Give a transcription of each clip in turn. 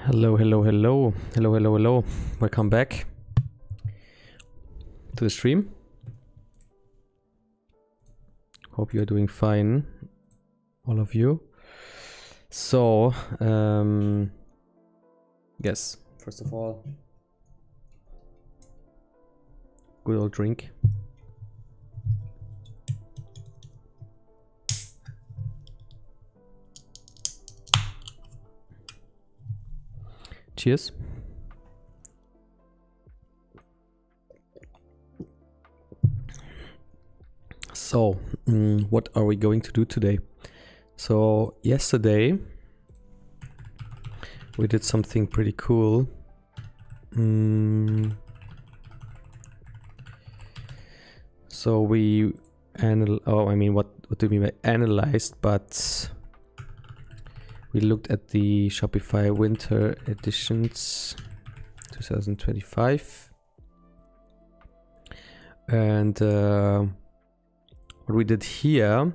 Hello, hello, hello, hello, hello, hello. Welcome back to the stream. Hope you are doing fine, all of you. So, yes, first of all, good old drink. Cheers. So, what are we going to do today? So, yesterday we did something pretty cool. So we what do we mean by analyzed? But we looked at the Shopify Winter Editions 2025. And what we did here,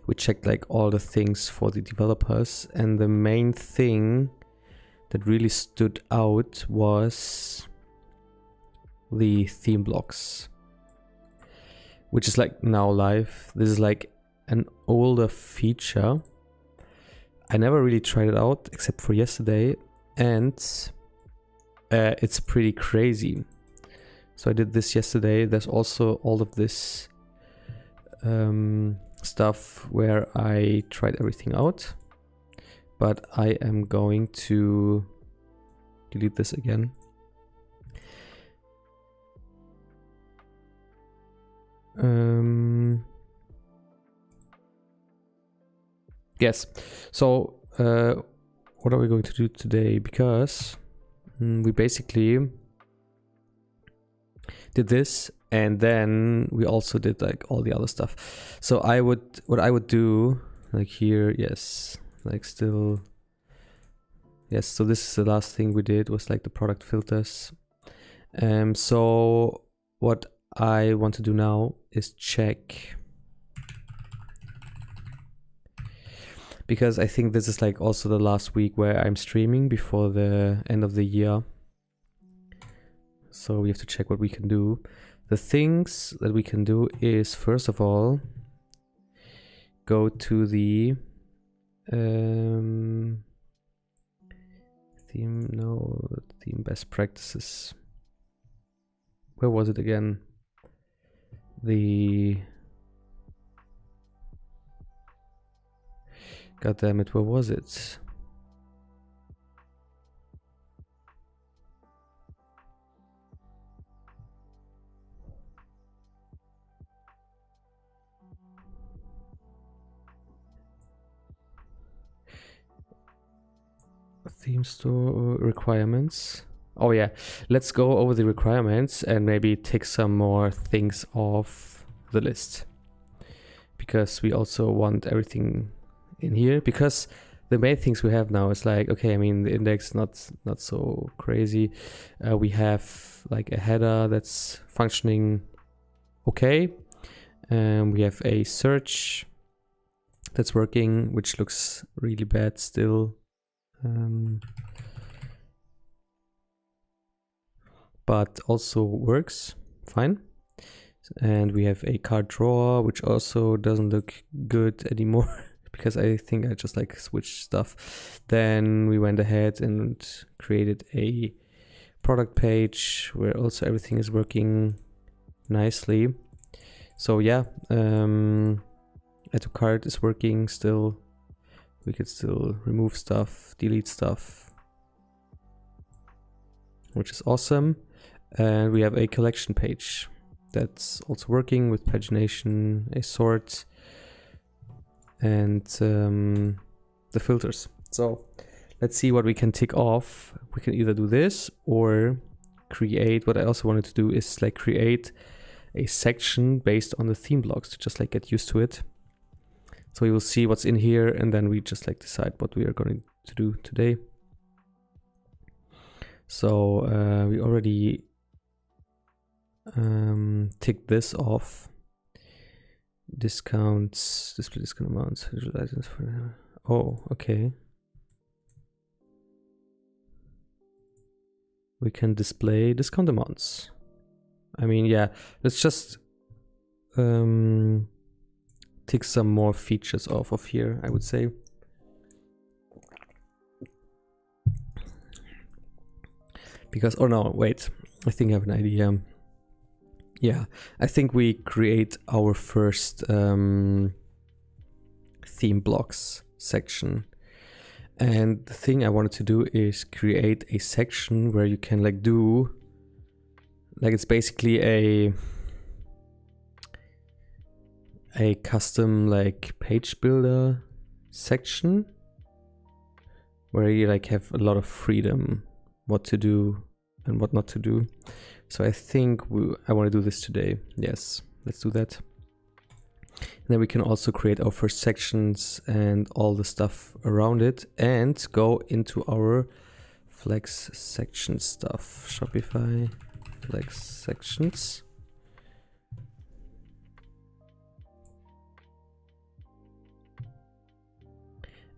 we checked like all the things for the developers, and the main thing that really stood out was the theme blocks, which is like now live. This is like an older feature. I never really tried it out except for yesterday, and it's pretty crazy. So I did this yesterday. There's also all of this stuff where I tried everything out, but I am going to delete this again. Yes. So what are we going to do today? Because we basically did this, and then we also did like all the other stuff. So what I would do, like here, yes, like still, yes. So this is the last thing we did, was like the product filters. So what I want to do now is check, because I think this is like also the last week where I'm streaming before the end of the year. So we have to check what we can do. The things that we can do is, first of all, go to the theme best practices. Where was it again? God damn it, where was it? Theme store requirements. Oh yeah, let's go over the requirements and maybe take some more things off the list, because we also want everything in here. Because the main things we have now is like, okay, I mean, the index not so crazy. We have like a header that's functioning okay. We have a search that's working, which looks really bad still. But also works fine. And we have a card drawer, which also doesn't look good anymore because I think I just like switched stuff. Then we went ahead and created a product page where also everything is working nicely. So yeah, add to cart is working still. We could still remove stuff, delete stuff, which is awesome. And we have a collection page that's also working with pagination, a sort, and the filters. So let's see what we can tick off. We can either do this or create, what I also wanted to do is like create a section based on the theme blocks to just like get used to it. So we will see what's in here, and then we just like decide what we are going to do today. So we already ticked this off. Discounts, display discount amounts, visual items for. Oh, okay. we can display discount amounts. I mean, yeah, let's just take some more features off of here, I would say. Because, oh no, wait, I think I have an idea. Yeah, I think we create our first theme blocks section. And the thing I wanted to do is create a section where you can like do, like it's basically a custom like page builder section where you like have a lot of freedom what to do and what not to do. So I think I want to do this today. Yes, let's do that. And then we can also create our first sections and all the stuff around it and go into our flex section stuff. Shopify flex sections.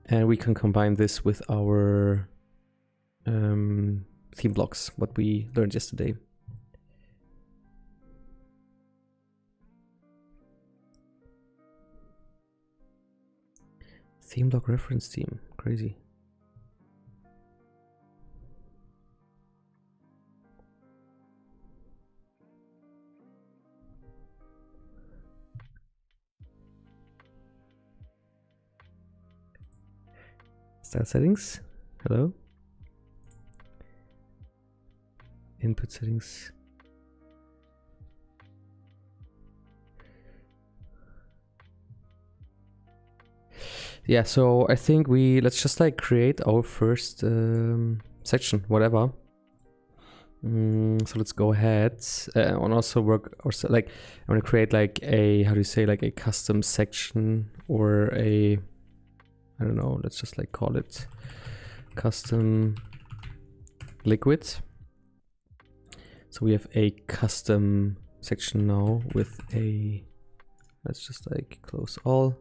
And we can combine this with our theme blocks, what we learned yesterday. Theme block reference theme, crazy. Style settings, hello. Input settings. Yeah, so I think let's just like create our first section, whatever. So let's go ahead and also work, or like I want to create like a, how do you say, like a custom section or a, I don't know, let's just like call it custom liquid. So we have a custom section now with a, let's just like close all.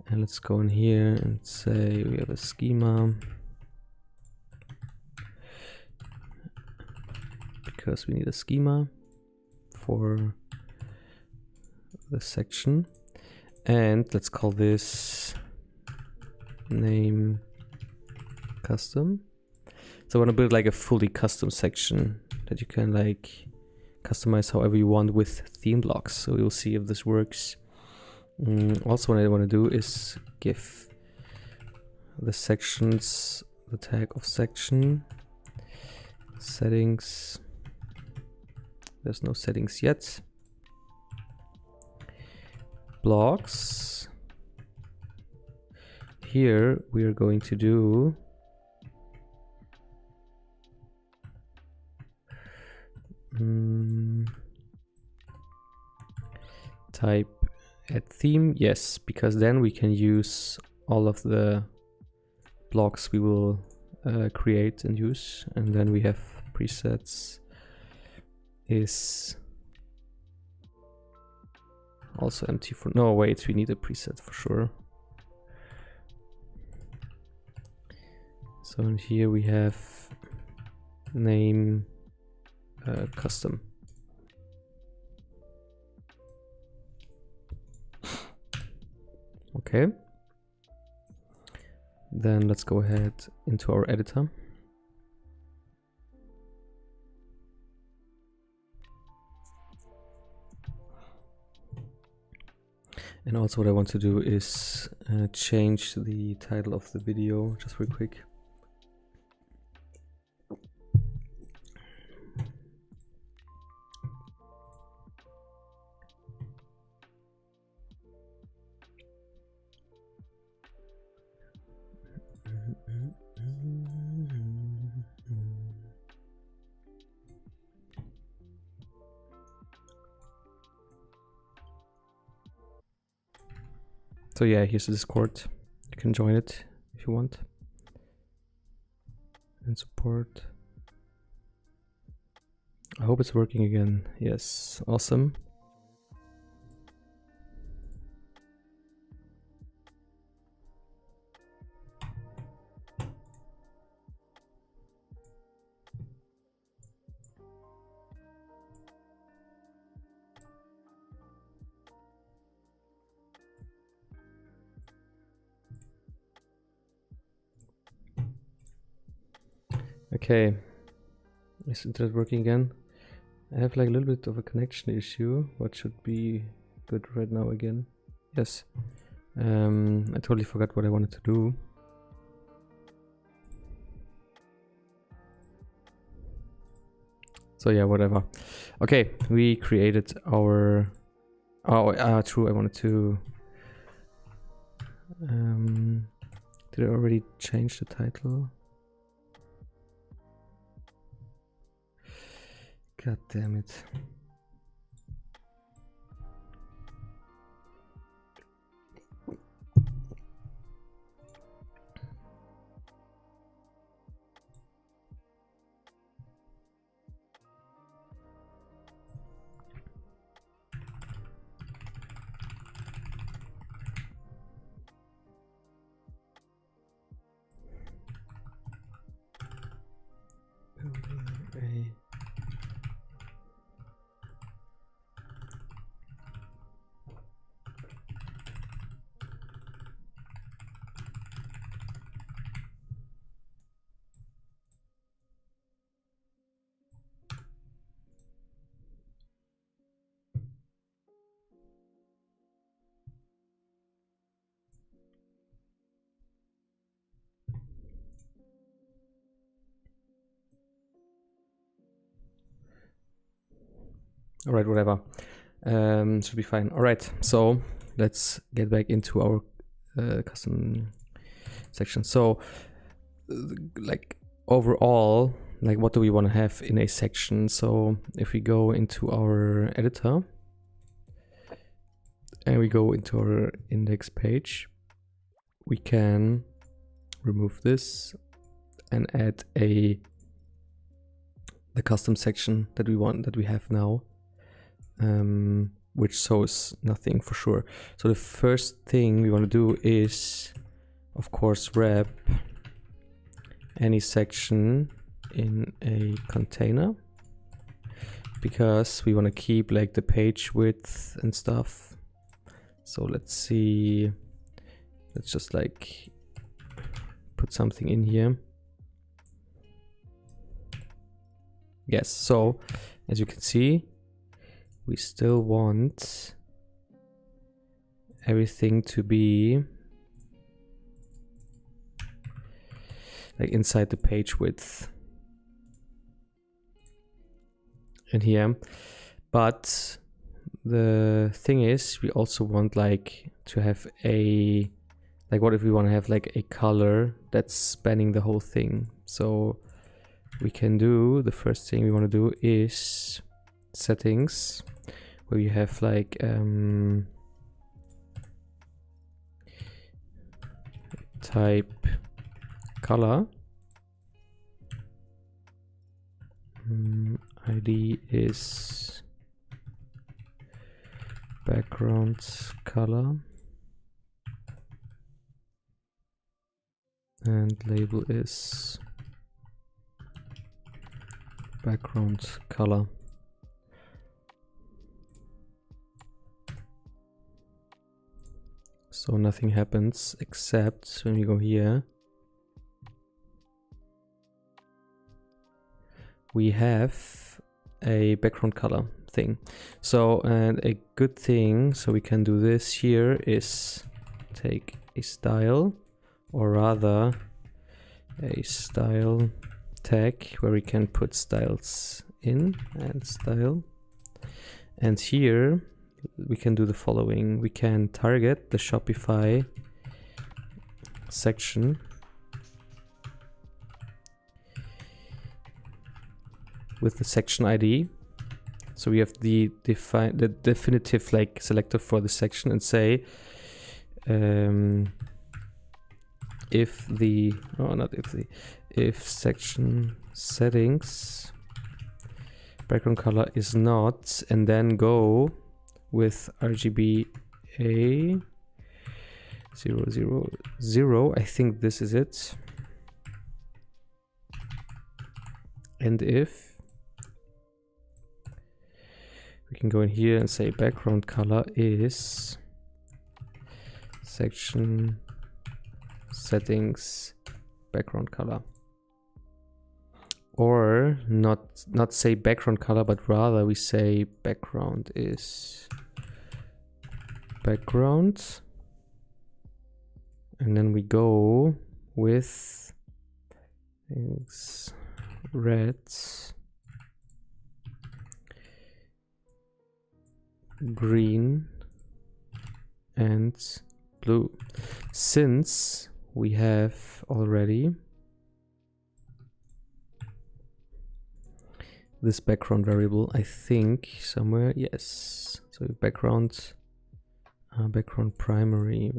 And let's go in here and say we have a schema. Because we need a schema for the section. And let's call this name custom. So I want to build like a fully custom section that you can like customize however you want with theme blocks. So we'll see if this works. Also, what I want to do is give the sections the tag of section, settings. There's no settings yet. Blocks. Here we are going to do type add theme, yes, because then we can use all of the blocks we will create and use. And then we have presets is also empty for, no wait, we need a preset for sure. So in here we have name custom. Okay, then let's go ahead into our editor. And also what I want to do is change the title of the video just real quick. So yeah, here's the Discord. You can join it if you want. And support. I hope it's working again. Yes, awesome. Okay, is internet working again? I have like a little bit of a connection issue. What should be good right now again? Yes. I totally forgot what I wanted to do. So yeah, whatever. Okay, we created our... Oh, true, I wanted to... did I already change the title? God damn it. All right, whatever. Should be fine. All right, so let's get back into our custom section. So, like overall, like what do we want to have in a section? So if we go into our editor and we go into our index page, we can remove this and add the custom section that we have now. Which shows nothing for sure. So the first thing we want to do is, of course, wrap any section in a container, because we want to keep like the page width and stuff. So let's see, let's just like put something in here. Yes, so as you can see, we still want everything to be like inside the page width in here. But the thing is, we also want like to have a, like what if we want to have like a color that's spanning the whole thing? So we can do, the first thing we want to do is settings, where you have like type color, ID is background color, and label is background color. So nothing happens except when we go here, we have a background color thing. So, and a good thing, so we can do this here, is take a style, or rather a style tag where we can put styles in, and style. And here we can do the following. We can target the Shopify section with the section ID. So we have the definitive like selector for the section, and say if section settings background color is not, and then go with RGB A000, I think this is it. And if we can go in here and say background color is section settings background color. or not say background color, but rather we say background is background, and then we go with red, green, and blue. Since we have already this background variable, I think somewhere, yes. So background primary.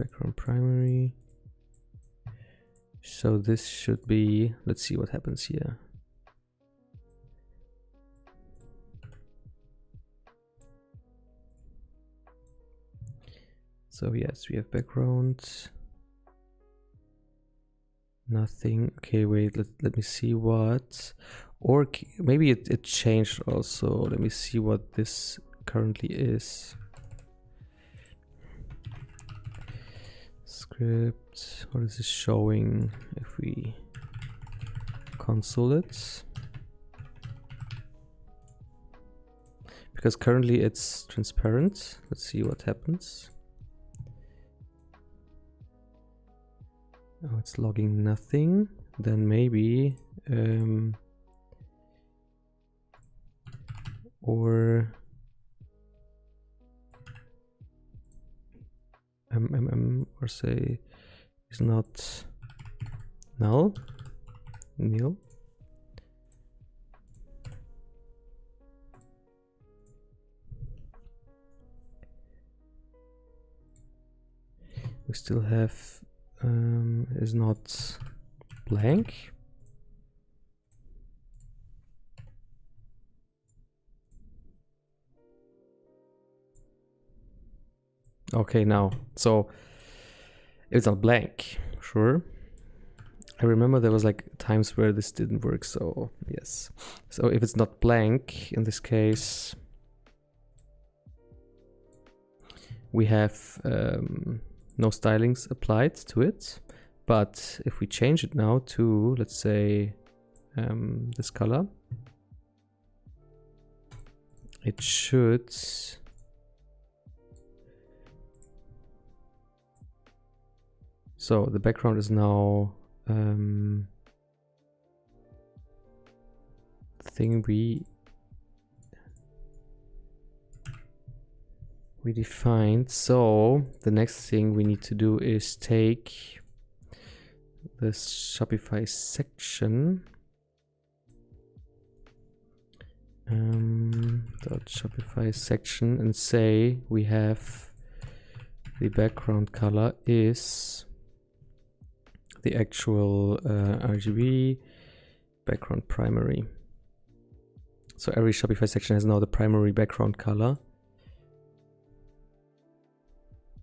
So this should be, let's see what happens here. So yes, we have background, nothing. Okay, wait, let me see what, or maybe it changed also. Let me see what this currently is. Script, what is this showing if we console it? Because currently it's transparent. Let's see what happens. Oh, it's logging nothing. Then maybe or or say is not null, nil. We still have is not blank. Okay, now, so it's not blank, sure. I remember there was like times where this didn't work, so yes. So if it's not blank, in this case, we have no stylings applied to it. But if we change it now to, let's say, this color, it should so the background is now thing we defined. So the next thing we need to do is take this Shopify section .shopify section and say we have the background color is the actual RGB background primary. So every Shopify section has now the primary background color.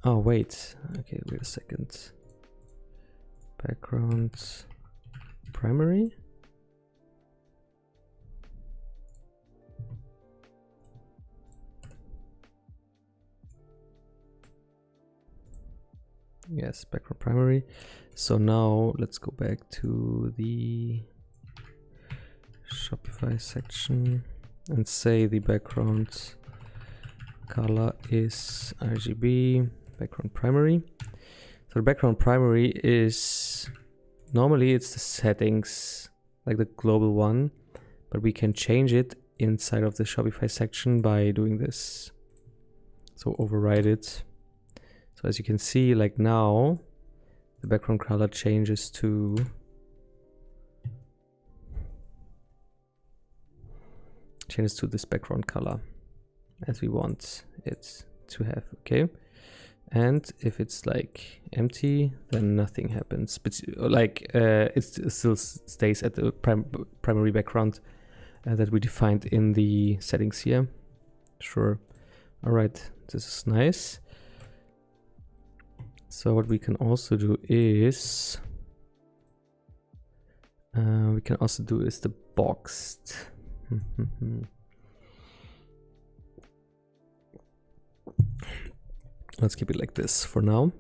Oh wait, okay, wait a second. Background primary. Yes, background primary. So now let's go back to the Shopify section and say the background color is RGB background primary. So the background primary is, normally it's the settings, like the global one, but we can change it inside of the Shopify section by doing this. So override it. So as you can see, like now, the background color changes to this background color as we want it to have, okay? And if it's like empty, then nothing happens. But like it still stays at the primary background that we defined in the settings here. Sure. All right, this is nice. So what we can also do is the boxed. Let's keep it like this for now.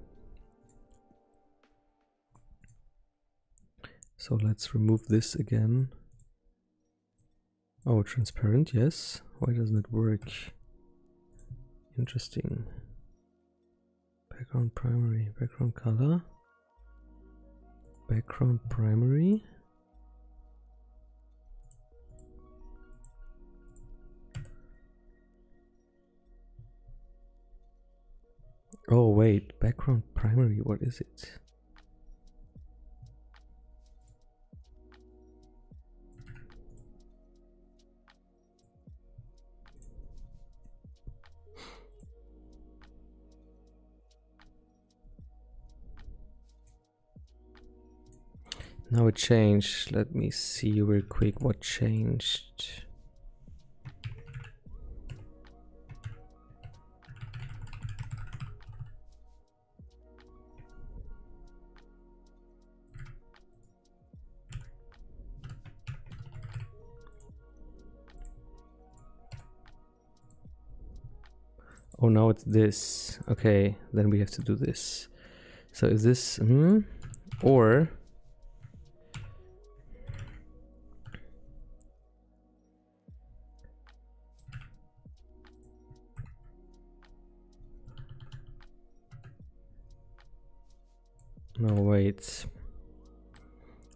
So let's remove this again. Oh, transparent, yes. Why doesn't it work? Interesting. Background primary, background color. Background primary. Oh wait, background primary, what is it? Now it changed. Let me see real quick what changed. Oh, now it's this. Okay, then we have to do this. So is this or no, wait.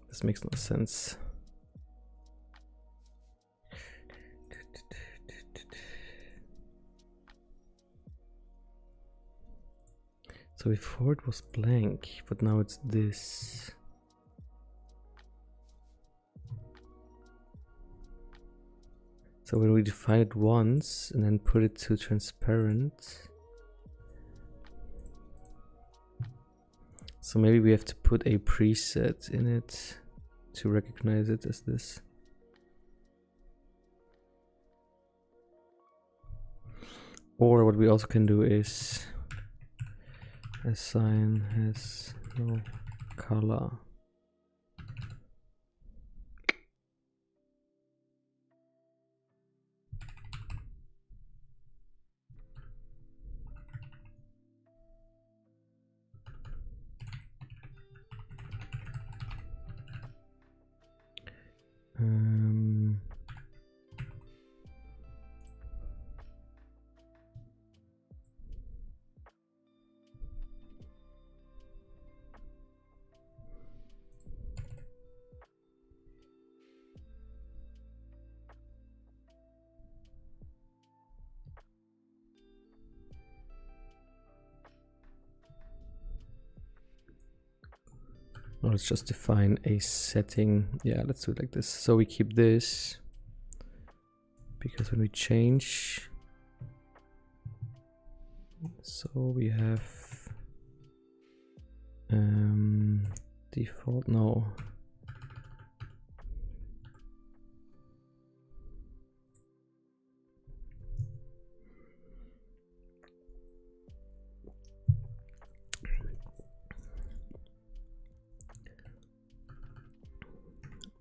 This makes no sense. So before it was blank, but now it's this. So when we define it once and then put it to transparent. So maybe we have to put a preset in it to recognize it as this. Or what we also can do is assign has no color. Let's just define a setting. Yeah, let's do it like this. So we keep this because when we change, so we have default, no.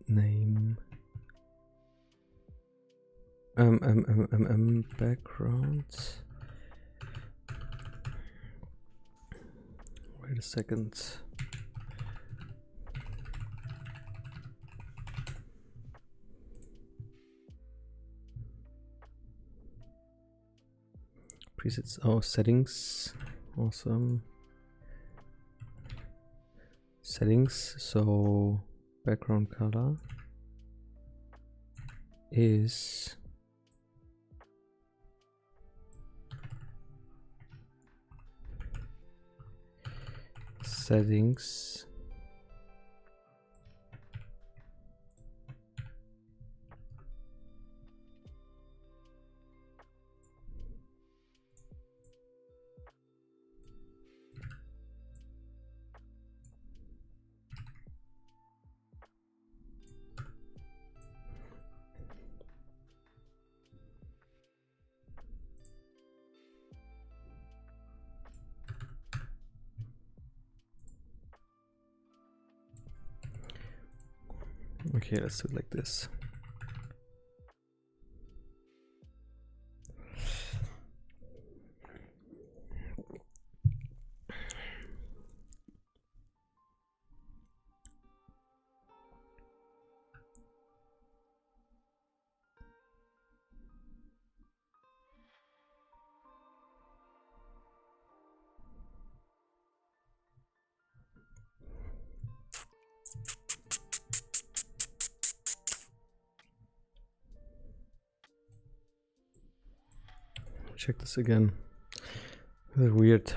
Name background. Wait a second. Presets. Oh, settings. Awesome. Settings. So background color is settings okay, let's do it like this. check this again. This is weird.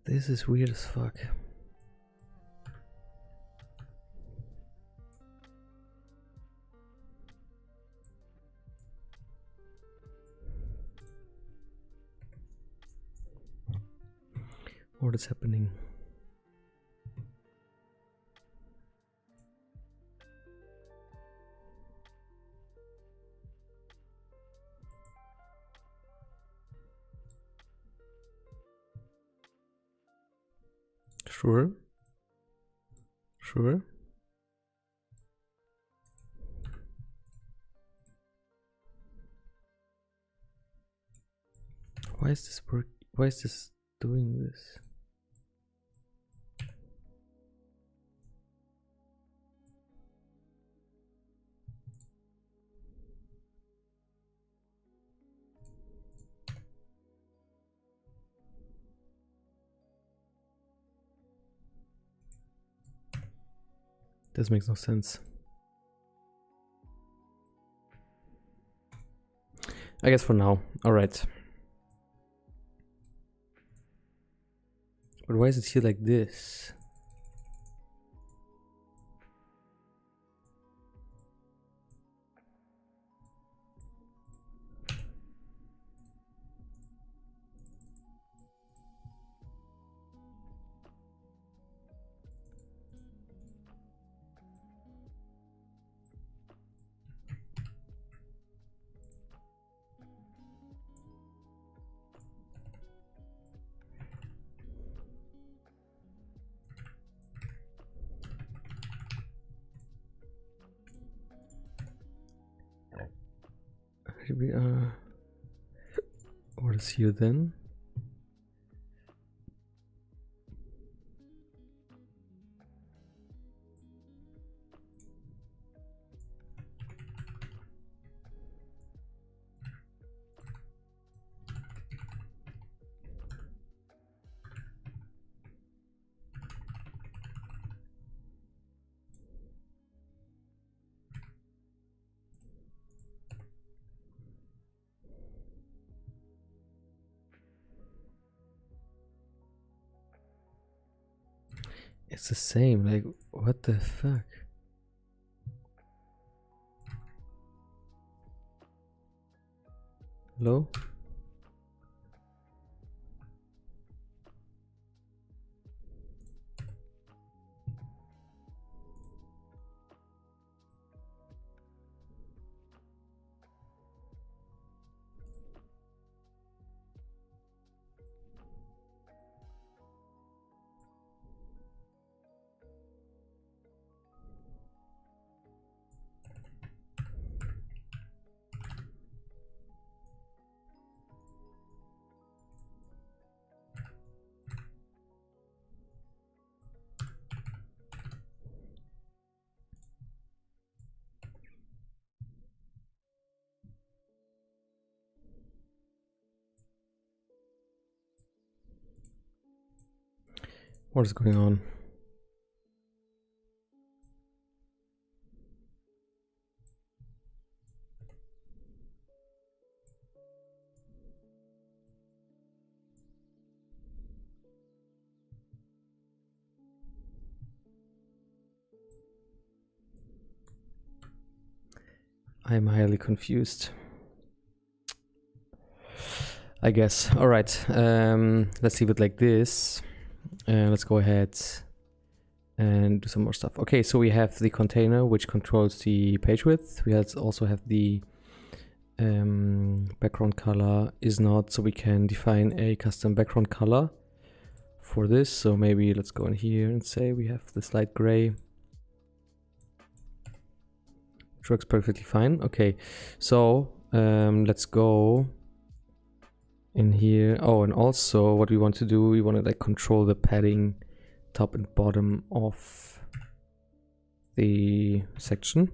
This is weird as fuck. What is happening? Sure. Sure. Why is this work? Why is this doing this? This makes no sense. I guess for now. All right. But why is it here like this? We what is here then? It's the same, like, what the fuck? Hello? What is going on? I'm highly confused, I guess. All right, let's leave it like this. Let's go ahead and do some more stuff. Okay, so we have the container which controls the page width. We also have the background color is not, so we can define a custom background color for this. So maybe let's go in here and say we have this light gray, which works perfectly fine. Okay, so let's go in here. Oh, and also what we want to do, we want to like control the padding top and bottom of the section.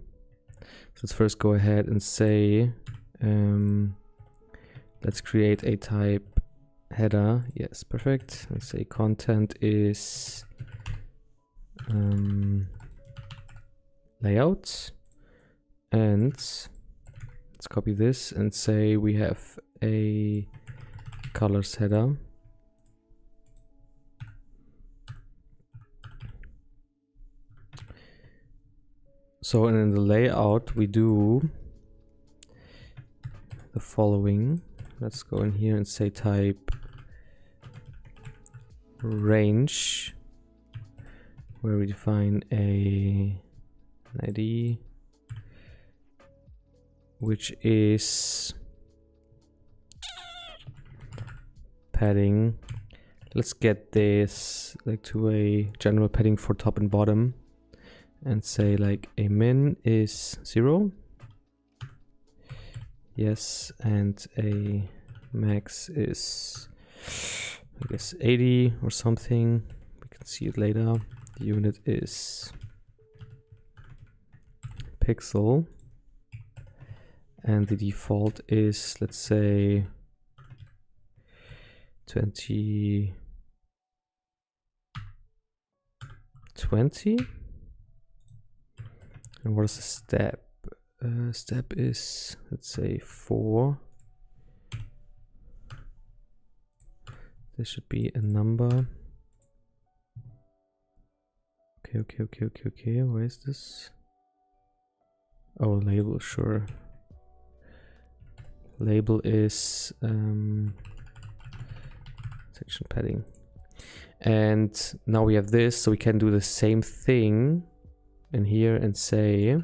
So let's first go ahead and say, let's create a type header. Yes, perfect. Let's say content is layout, and let's copy this and say we have a colors header. So, and in the layout we do the following. Let's go in here and say type range, where we define an ID, which is padding. Let's get this like to a general padding for top and bottom, and say like a min is 0. Yes, and a max is, I guess, 80 or something. We can see it later. The unit is pixel, and the default is, let's say, 2020. And what is the step? Step is, let's say, 4. There should be a number. Okay. Where is this? Oh, label, sure. Label is section padding. And now we have this, so we can do the same thing in here and say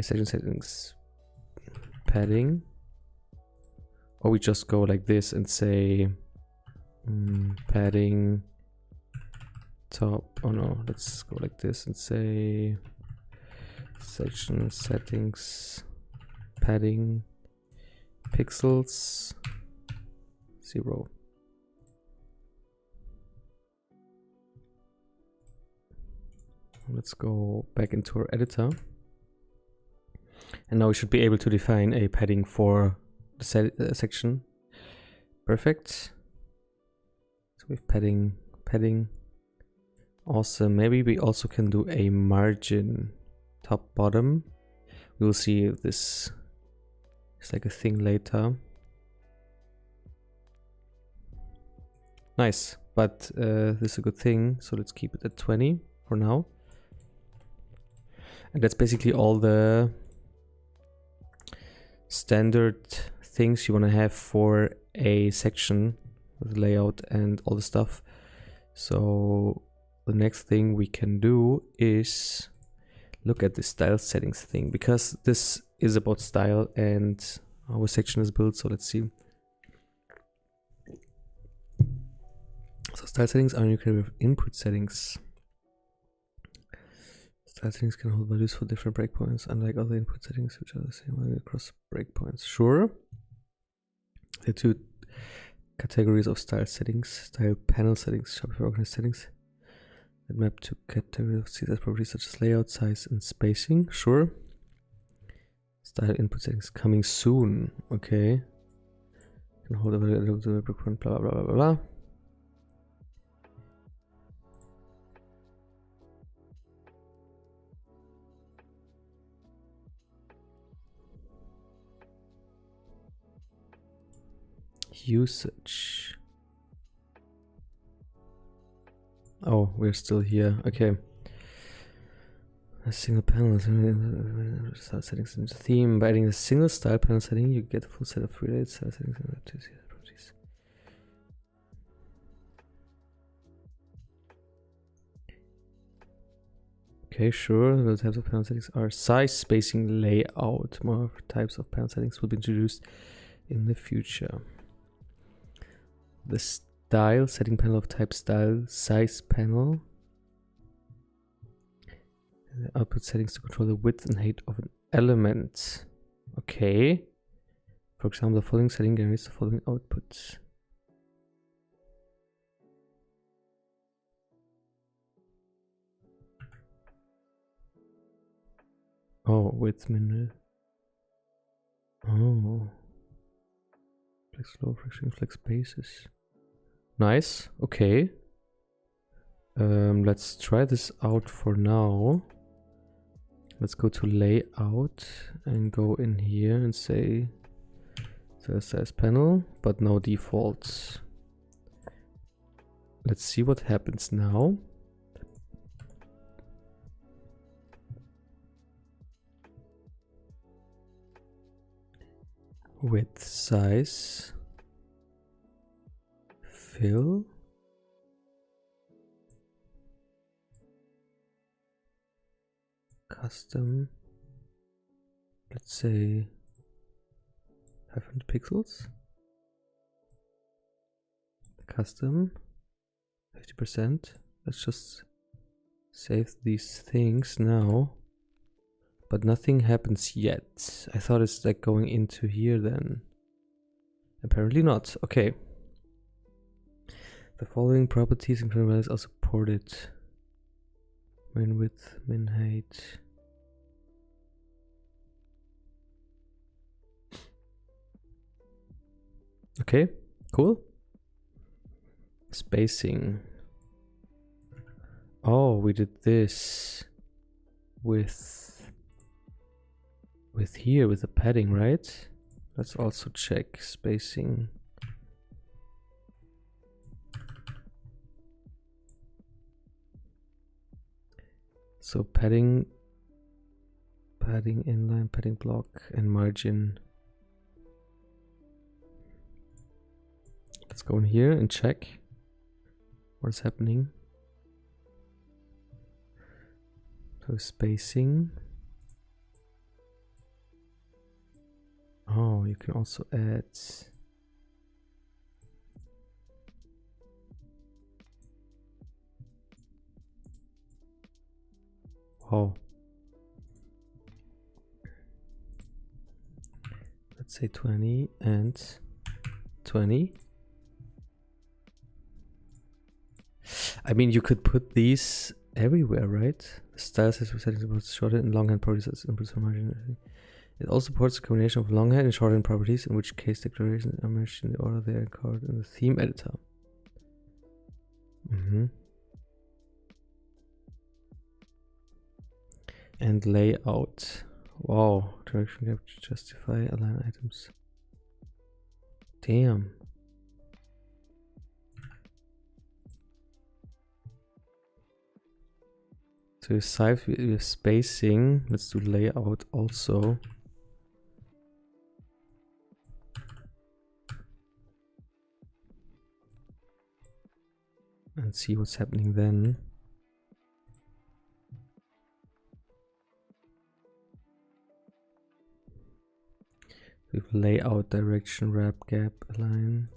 section settings padding, or we just go like this and say padding top. Oh no, let's go like this and say section settings padding pixels 0. Let's go back into our editor. And now we should be able to define a padding for the section. Perfect. So we have padding. Awesome. Maybe we also can do a margin top bottom. We will see if this is like a thing later. Nice, but this is a good thing. So let's keep it at 20 for now. And that's basically all the standard things you want to have for a section with layout and all the stuff. So the next thing we can do is look at the style settings thing, because this is about style and our section is built. So let's see. So style settings are unique with input settings. Style settings can hold values for different breakpoints, unlike other input settings, which are the same value across breakpoints. Sure. There are two categories of style settings: style panel settings, Shopify organized settings, that map to categories of CSS properties such as layout, size, and spacing. Sure. Style input settings coming soon. Okay. Can hold a value to the breakpoint. Blah blah blah blah blah. Usage. Oh, we're still here. Okay. A single panel style settings in the theme. By adding a single style panel setting, you get a full set of related style settings and properties. Okay, sure. The types of panel settings are size, spacing, layout. More types of panel settings will be introduced in the future. The style setting panel of type style size panel. And the output settings to control the width and height of an element. Okay. For example, the following setting generates the following outputs. Oh, width min. Oh. Flex low, flex basis. Nice. Okay. Let's try this out for now. Let's go to layout and go in here and say size panel, but no defaults. Let's see what happens now. Width, size, fill. Custom, let's say 500 pixels. Custom, 50%. Let's just save these things now. But nothing happens yet. I thought it's like going into here then. Apparently not. Okay. The following properties and values are supported. Min width, min height. Okay, cool. Spacing. Oh, we did this with here with the padding, right? Let's also check spacing. So padding inline, padding block, and margin. Let's go in here and check what is happening. So spacing. Oh, you can also add wow. Let's say 20 and 20. I mean, you could put these everywhere, right? The style says settings about shorthand and longhand properties inputs for margin. It also supports a combination of longhand and shorthand properties, in which case declarations are merged in the order they are encoded in the theme editor. And layout. Wow, direction capture, justify, align items. Damn. So we have spacing. Let's do layout also. And see what's happening then. We have layout, direction, wrap, gap, align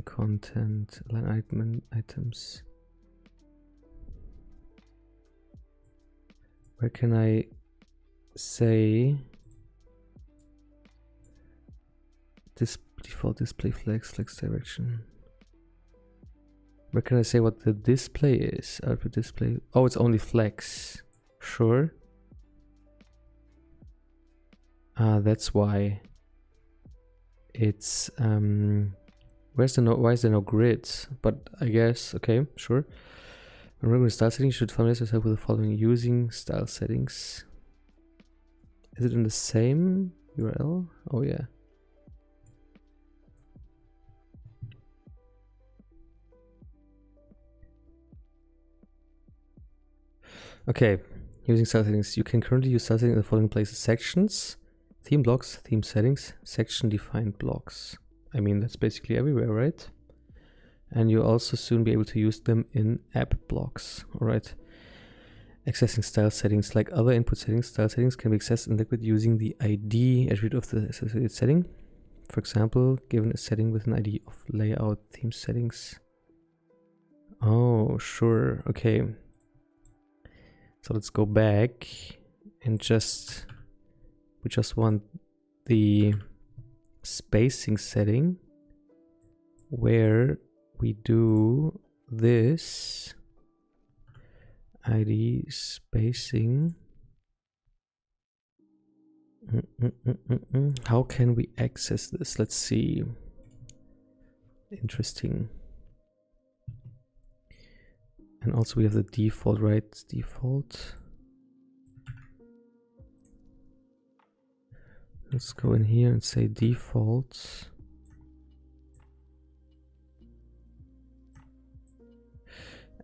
content, align items. Where can I say this default display flex direction? Where can I say what the display is? Output display. Oh, it's only flex. Sure. Ah, that's why. It's why is there no grid? But I guess okay, sure. When working with style settings, you should familiarize yourself with the following: using style settings. Is it in the same URL? Oh yeah. Okay, using style settings. You can currently use style settings in the following places: sections, theme blocks, theme settings, section defined blocks. I mean, that's basically everywhere, right? And you'll also soon be able to use them in app blocks. All right. Accessing style settings. Like other input settings, style settings can be accessed in Liquid using the ID attribute of the associated setting. For example, given a setting with an ID of layout theme settings. Oh, sure. Okay. So let's go back and we just want the spacing setting where we do this ID spacing. How can we access this? Let's see. Interesting. And also we have the default, right? Default. Let's go in here and say default.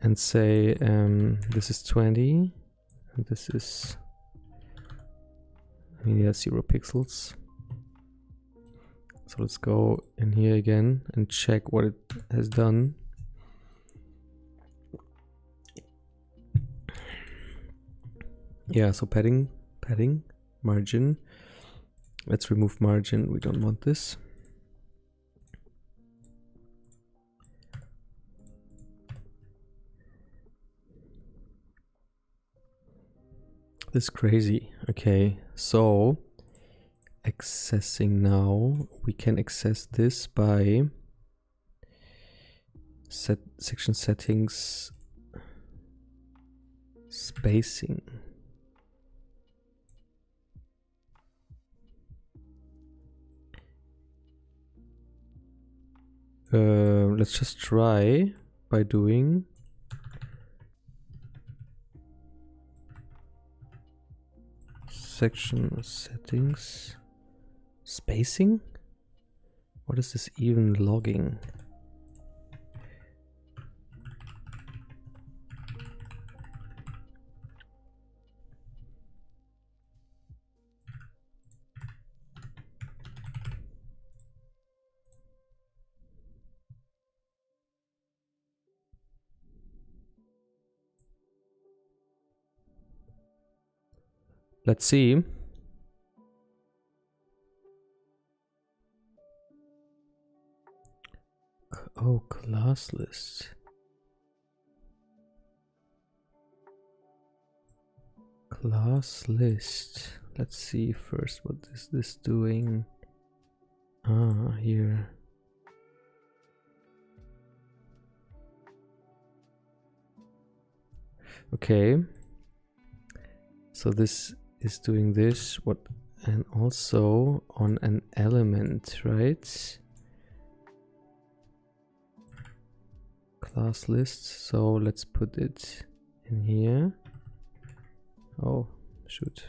And say this is 20 and this is, I mean, yeah, 0 pixels. So let's go in here again and check what it has done. Yeah, so padding, margin. Let's remove margin. We don't want this. This is crazy. Okay, so accessing now, we can access this by section settings, spacing. Let's just try by doing section settings, spacing. What is this even logging? Let's see. Oh, class list. Class list. Let's see first, what is this doing? Ah, here. Okay. So this is doing this, what, and also on an element, right? Class list. So let's put it in here. Oh, shoot.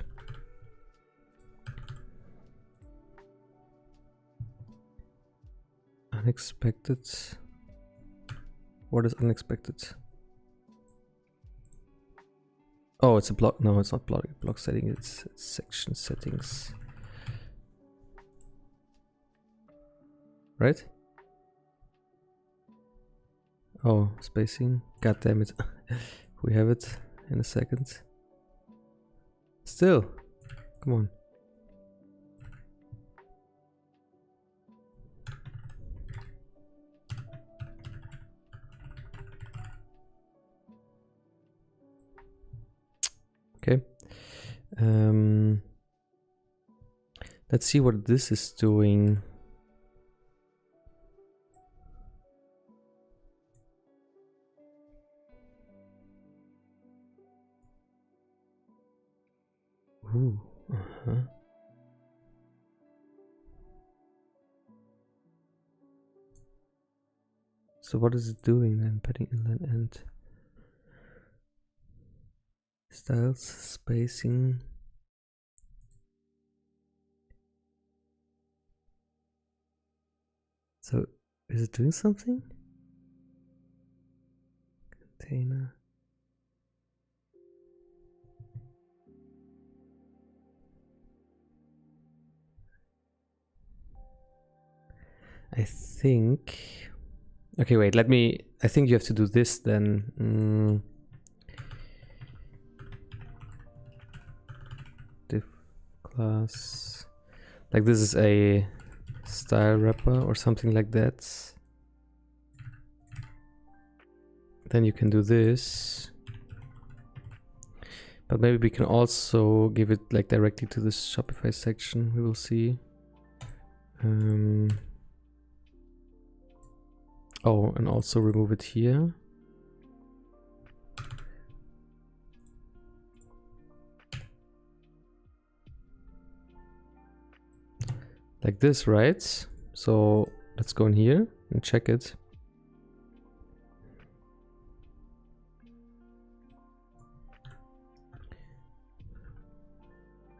Unexpected. What is unexpected? Oh, it's a block. No, it's not block setting. It's section settings. Right? Oh, spacing. God damn it. We have it in a second. Still. Come on. Okay. Let's see what this is doing. Ooh, So what is it doing then? Padding inline and styles, spacing. So is it doing something? Container. I think. Okay, wait, let me. I think you have to do this then. Div class. Like this is a style wrapper or something like that. Then you can do this. But maybe we can also give it like directly to this Shopify section. We will see. Oh, and also remove it here. Like this, right? So let's go in here and check it.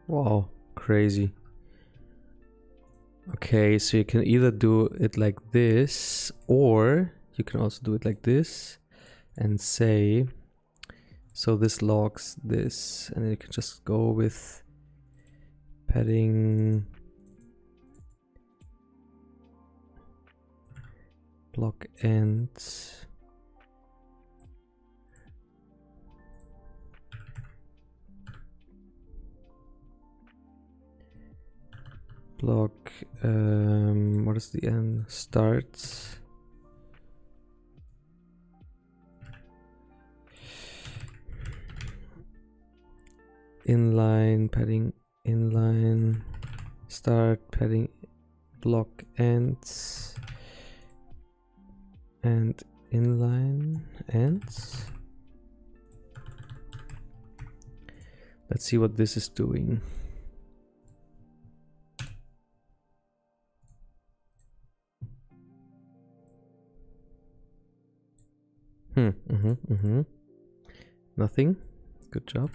Wow, crazy. Okay, so you can either do it like this, or you can also do it like this and say, so this logs this, and then you can just go with padding block ends. Block, what is the end? Start. Inline, padding, inline, start, padding, block ends, and inline ends. Let's see what this is doing. Nothing. Good job.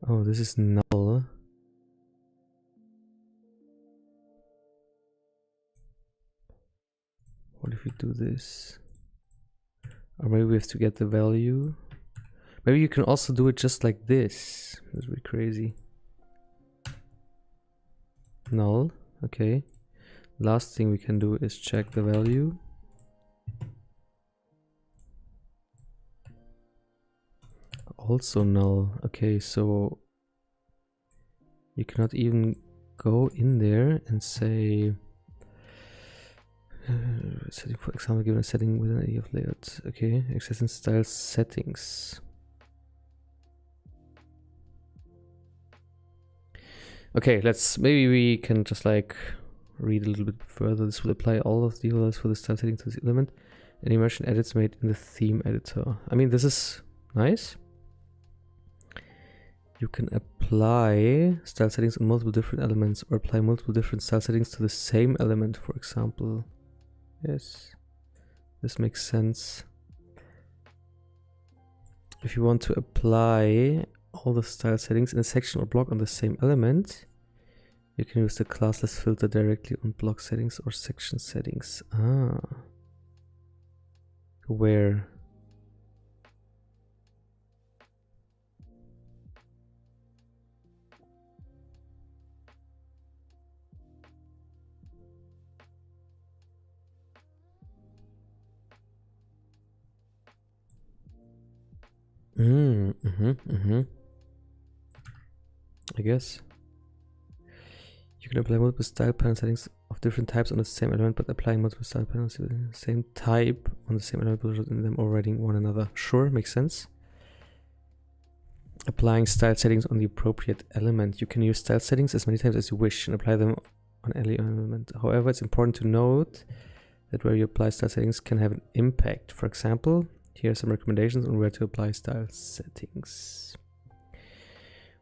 Oh, this is null. What if we do this? Or maybe we have to get the value. Maybe you can also do it just like this. This would be crazy. Null. Okay. Last thing we can do is check the value. Also null. Okay, so you cannot even go in there and say setting, for example, given a setting with an idea of layout. Okay, access and style settings. Okay, maybe we can just like read a little bit further. This will apply all of the URLs for the style setting to this element. Any immersion edits made in the theme editor. I mean, this is nice. You can apply style settings on multiple different elements, or apply multiple different style settings to the same element, for example. Yes, this makes sense. If you want to apply all the style settings in a section or block on the same element, you can use the classless filter directly on block settings or section settings. Ah. Where? I guess. You can apply multiple style panel settings of different types on the same element, but applying multiple style panels with the same type on the same element will result in them overriding one another. Sure, makes sense. Applying style settings on the appropriate element. You can use style settings as many times as you wish and apply them on any element. However, it's important to note that where you apply style settings can have an impact. For example, here are some recommendations on where to apply style settings.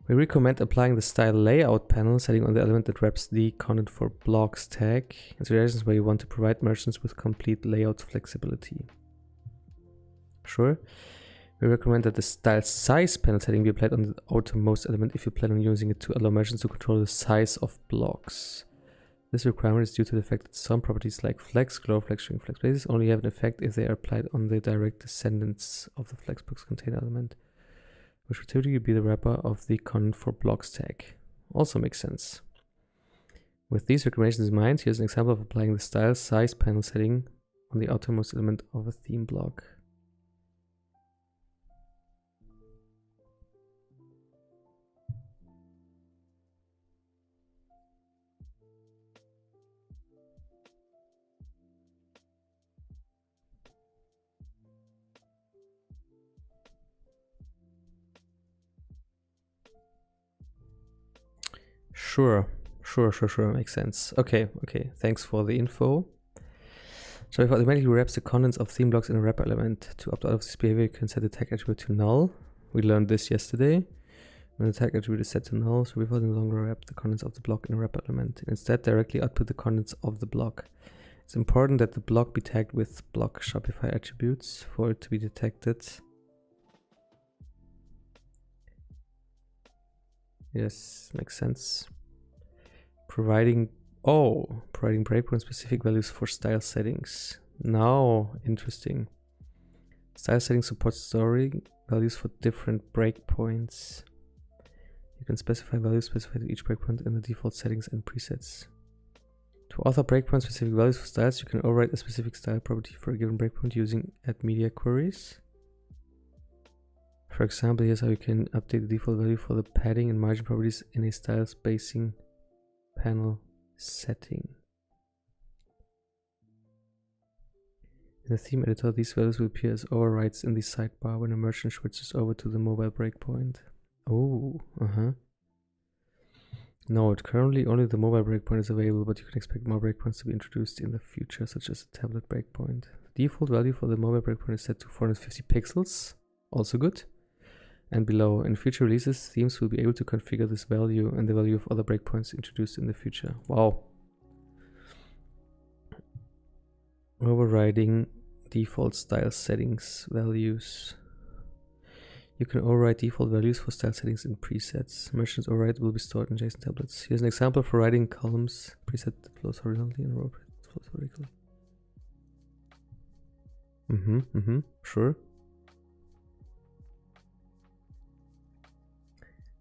We recommend applying the style layout panel setting on the element that wraps the content for blocks tag in situations where you want to provide merchants with complete layout flexibility. Sure. We recommend that the style size panel setting be applied on the outermost element if you plan on using it to allow merchants to control the size of blocks. This requirement is due to the fact that some properties like flex, glow, flex, string, flex basis only have an effect if they are applied on the direct descendants of the flexbox container element, which would typically be the wrapper of the content for blocks tag. Also makes sense. With these recommendations in mind, here's an example of applying the style size panel setting on the outermost element of a theme block. Sure. Makes sense. Okay. Thanks for the info. So if automatically wraps the contents of theme blocks in a wrapper element. To opt out of this behavior, you can set the tag attribute to null. We learned this yesterday. When the tag attribute is set to null, Shopify no longer wrap the contents of the block in a wrapper element. Instead, directly output the contents of the block. It's important that the block be tagged with block Shopify attributes for it to be detected. Yes, makes sense. Providing breakpoint specific values for style settings. Now, interesting. Style settings supports storing values for different breakpoints. You can specify values specified to each breakpoint in the default settings and presets. To author breakpoint specific values for styles, you can override a specific style property for a given breakpoint using add media queries. For example, here's how you can update the default value for the padding and margin properties in a style spacing panel setting. In the theme editor, these values will appear as overrides in the sidebar when a merchant switches over to the mobile breakpoint. Oh, Note, currently only the mobile breakpoint is available, but you can expect more breakpoints to be introduced in the future, such as the tablet breakpoint. The default value for the mobile breakpoint is set to 450 pixels, also good. And below, in future releases, themes will be able to configure this value and the value of other breakpoints introduced in the future. Wow. Overriding default style settings values. You can override default values for style settings in presets. Merchant's override will be stored in JSON tablets. Here's an example for writing columns preset that flows horizontally and row that flows vertically. Sure.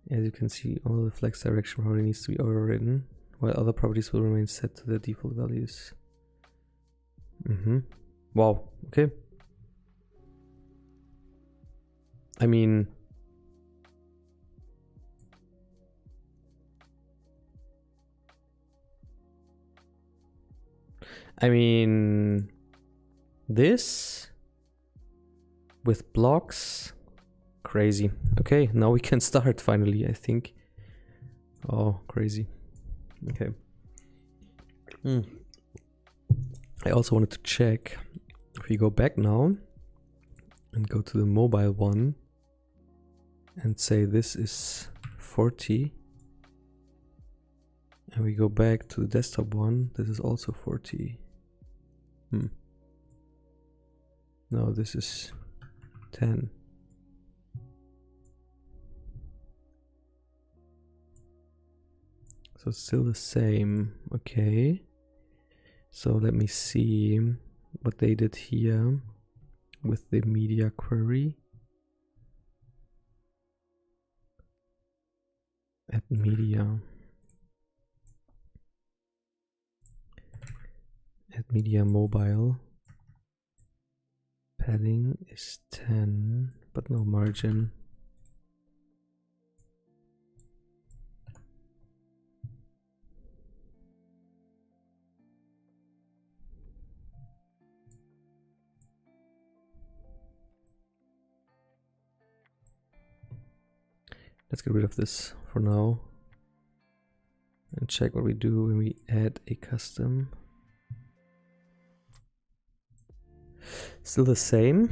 As you can see, all the flex direction probably needs to be overridden, while other properties will remain set to their default values. Wow, okay. I mean, this with blocks, crazy. Okay, now we can start finally, I think. Oh, crazy. Okay. I also wanted to check if we go back now and go to the mobile one and say this is 40, and we go back to the desktop one, this is also 40. No, this is 10. So still the same. Okay, so let me see what they did here with the media query. Add media. Add media mobile. Padding is 10, but no margin. Let's get rid of this for now and check what we do when we add a custom. Still the same.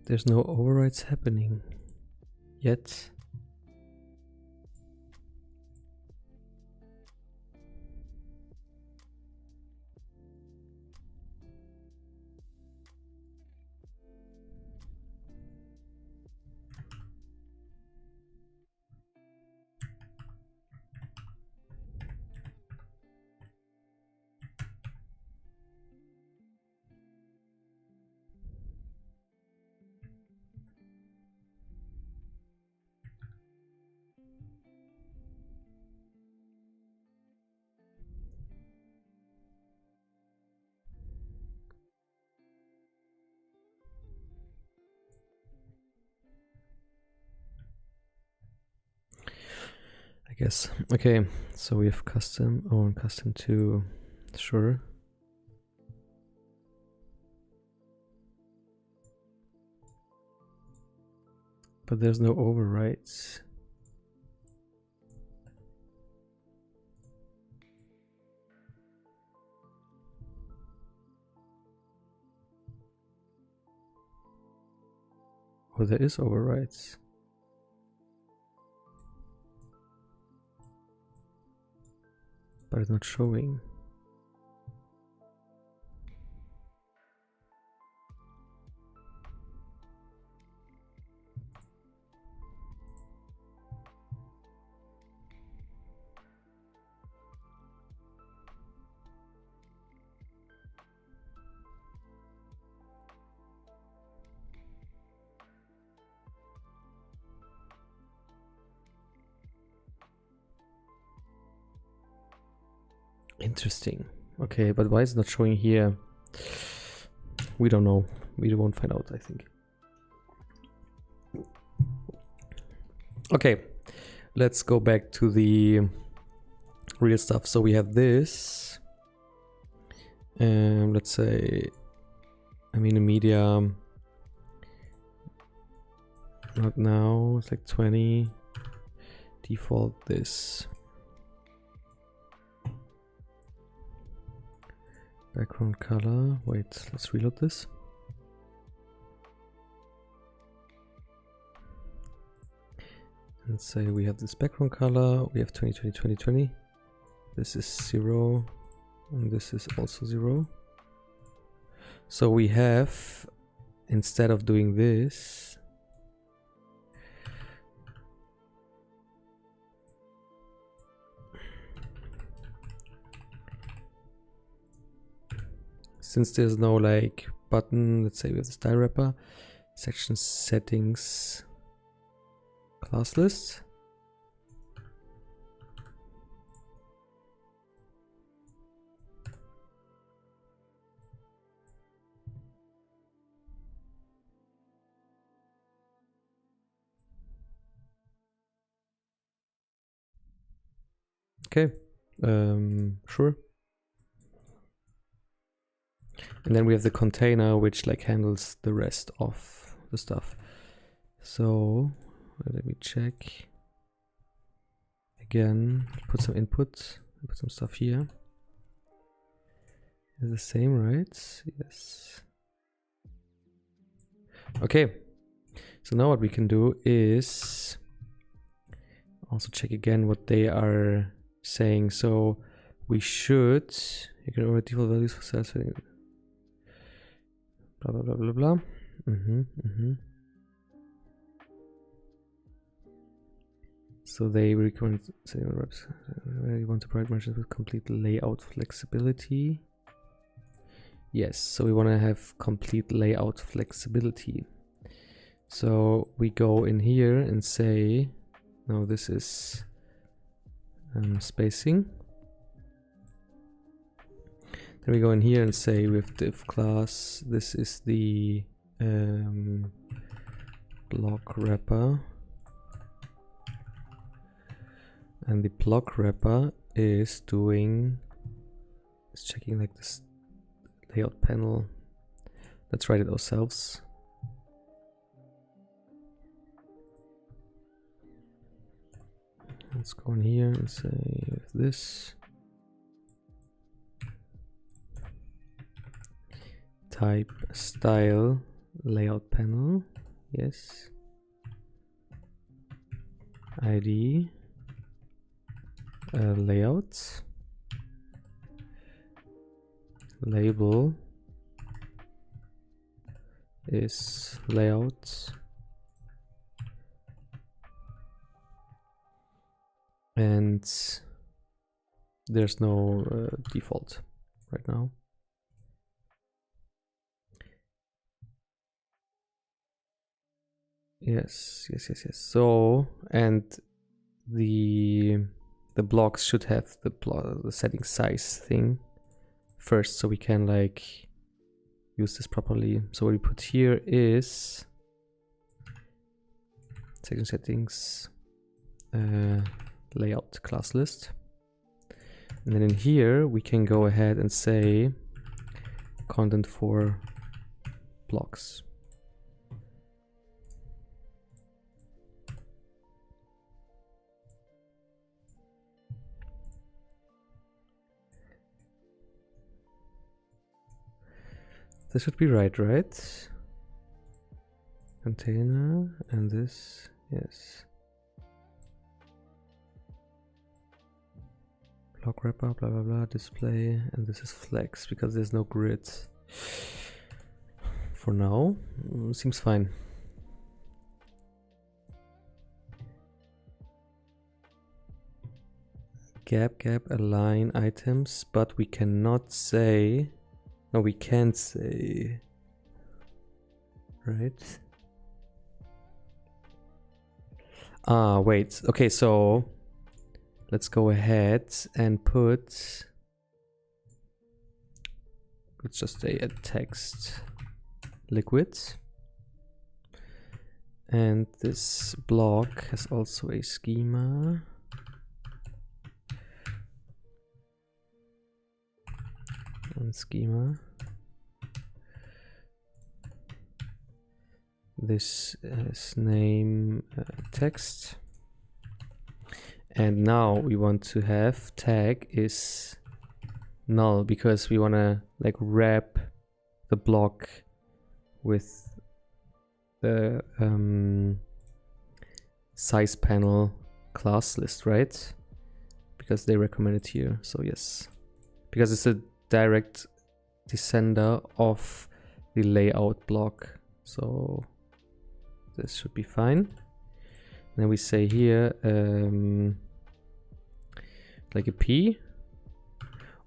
There's no overrides happening yet. I guess. Okay, so we have custom, and custom 2, sure. But there's no overrides. Oh, there is overrides. But it's not showing. Interesting. Okay, but why is it not showing here? We don't know. We won't find out, I think. Okay, let's go back to the real stuff. So we have this. Let's say, I mean, a media. Not now. It's like 20. Default this. Background color. Wait, let's reload this. Let's say we have this background color. We have 2020, 2020. This is 0. And this is also 0. So we have, instead of doing this, since there's no like button, let's say we have the style wrapper, section settings, class list. Okay, sure. And then we have the container, which like handles the rest of the stuff. So let me check again, put some input, put some stuff here. Is the same, right? Yes. Okay. So now what we can do is also check again what they are saying. So we should, you can override default values for sales. Blah blah blah blah blah. So they recommend saying reps. You want to provide merchants with complete layout flexibility. Yes, so we want to have complete layout flexibility. So we go in here and say, no, this is spacing. Then we go in here and say with div class, this is the block wrapper. And the block wrapper is doing, it's checking like this layout panel. Let's write it ourselves. Let's go in here and say this. Type style, layout panel, yes. ID, layout, label is layout, and there's no default right now. Yes. So, and the blocks should have the setting size thing first, so we can like use this properly. So what we put here is section settings, layout class list, and then in here we can go ahead and say content for blocks. This should be right? Container, and this, yes. Block wrapper, blah blah blah, display, and this is flex because there's no grid. For now, seems fine. Gap, align items, but we cannot say. No, we can't say. Right? Ah, wait. Okay, so let's go ahead and put. Let's just say a text liquid. And this block has also a schema. And schema. This is name text. And now we want to have tag is null because we want to like wrap the block with the size panel class list, right? Because they recommend it here. So yes, because it's a direct descender of the layout block. So this should be fine. Then we say here like a P,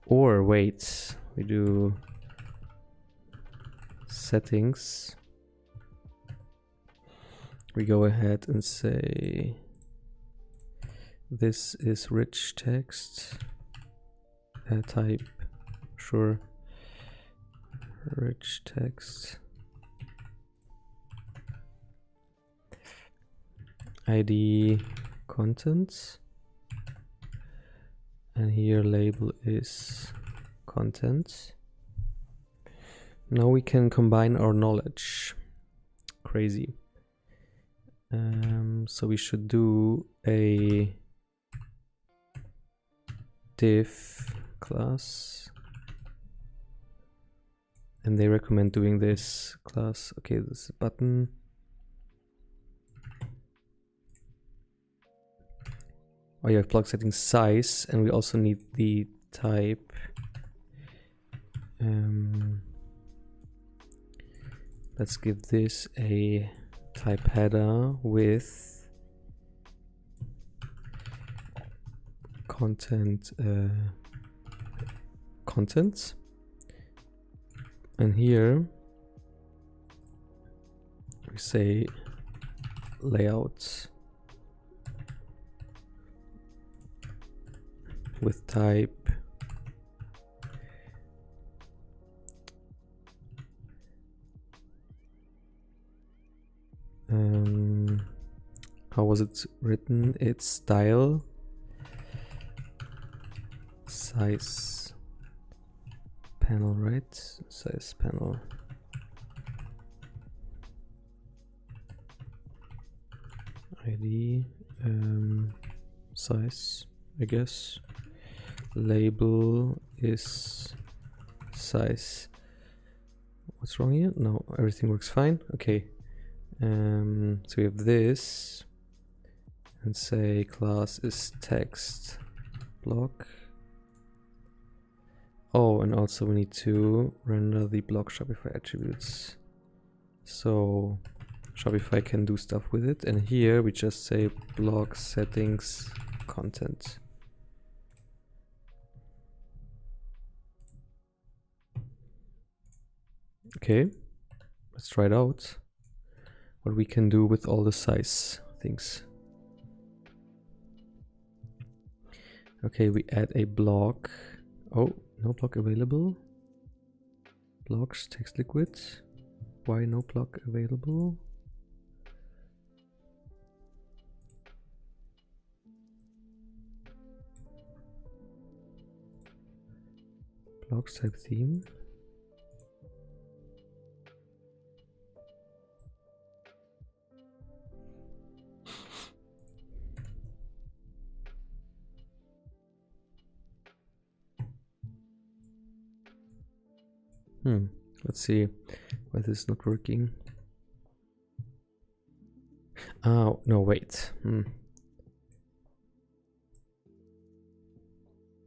or wait, we do settings. We go ahead and say this is rich text, type, sure, rich text, ID contents, and here label is content. Now we can combine our knowledge. Crazy. So we should do a div class, and they recommend doing this class. Okay, this is a button. Oh, you have block setting size, and we also need the type. Let's give this a type header with content contents, and here we say layout with type how was it written? It's style size panel, right? Size panel. ID size, I guess. Label is size. What's wrong here? No, everything works fine. Okay. So we have this, and say class is text block. Oh, and also we need to render the block Shopify attributes. So Shopify can do stuff with it. And here we just say block settings content. Okay, let's try it out. What we can do with all the size things. Okay, we add a block. Oh, no block available. Blocks, text liquid. Why no block available? Blocks type theme. Let's see why this is not working. Oh, no, wait.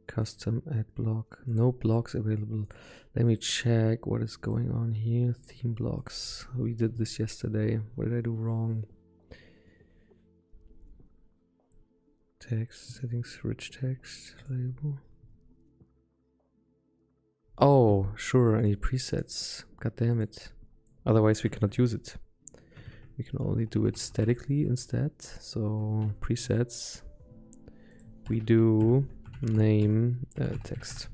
Custom add block. No blocks available. Let me check what is going on here. Theme blocks. We did this yesterday. What did I do wrong? Text settings, rich text available. Oh, sure, I need presets. God damn it. Otherwise we cannot use it. We can only do it statically instead. So presets. We do name text.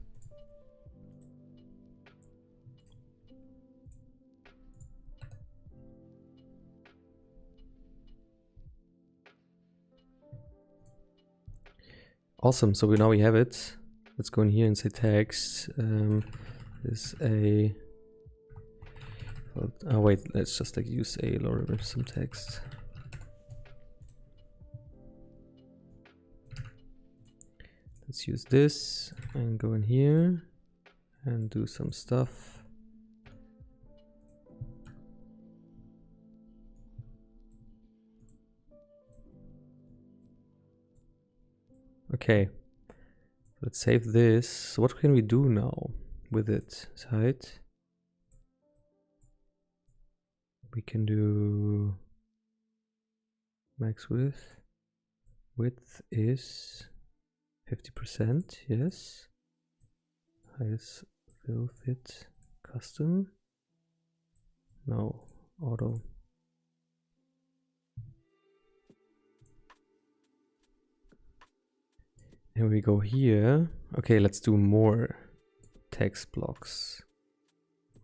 Awesome, so now we have it. Let's go in here and say text is a... Oh wait, let's just like use a logarithm text. Let's use this and go in here and do some stuff. Okay, let's save this. So what can we do now with it? Height. We can do max width. Width is 50%, yes. Height will fit custom. No, auto. And we go here. Okay, let's do more text blocks.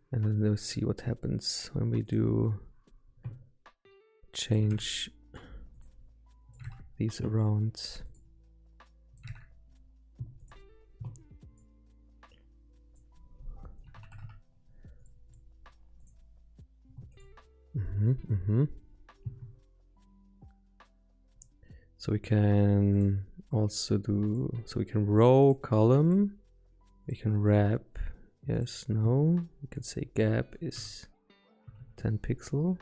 And then we'll see what happens when we do change these around. So we can also do, so we can row, column, we can wrap, yes, no, we can say gap is 10 pixel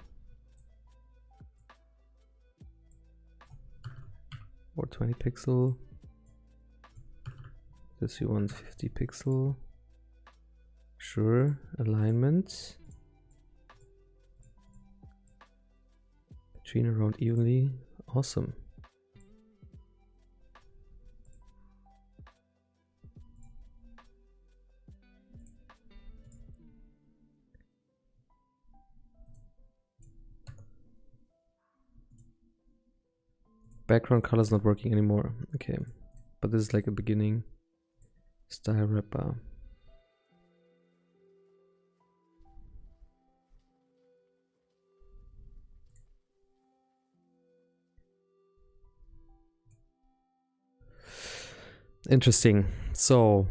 or 20 pixel. This you want 50 pixel, sure. Alignment between around evenly, awesome. Background color is not working anymore. Okay, but this is like a beginning. Style wrapper. Interesting. So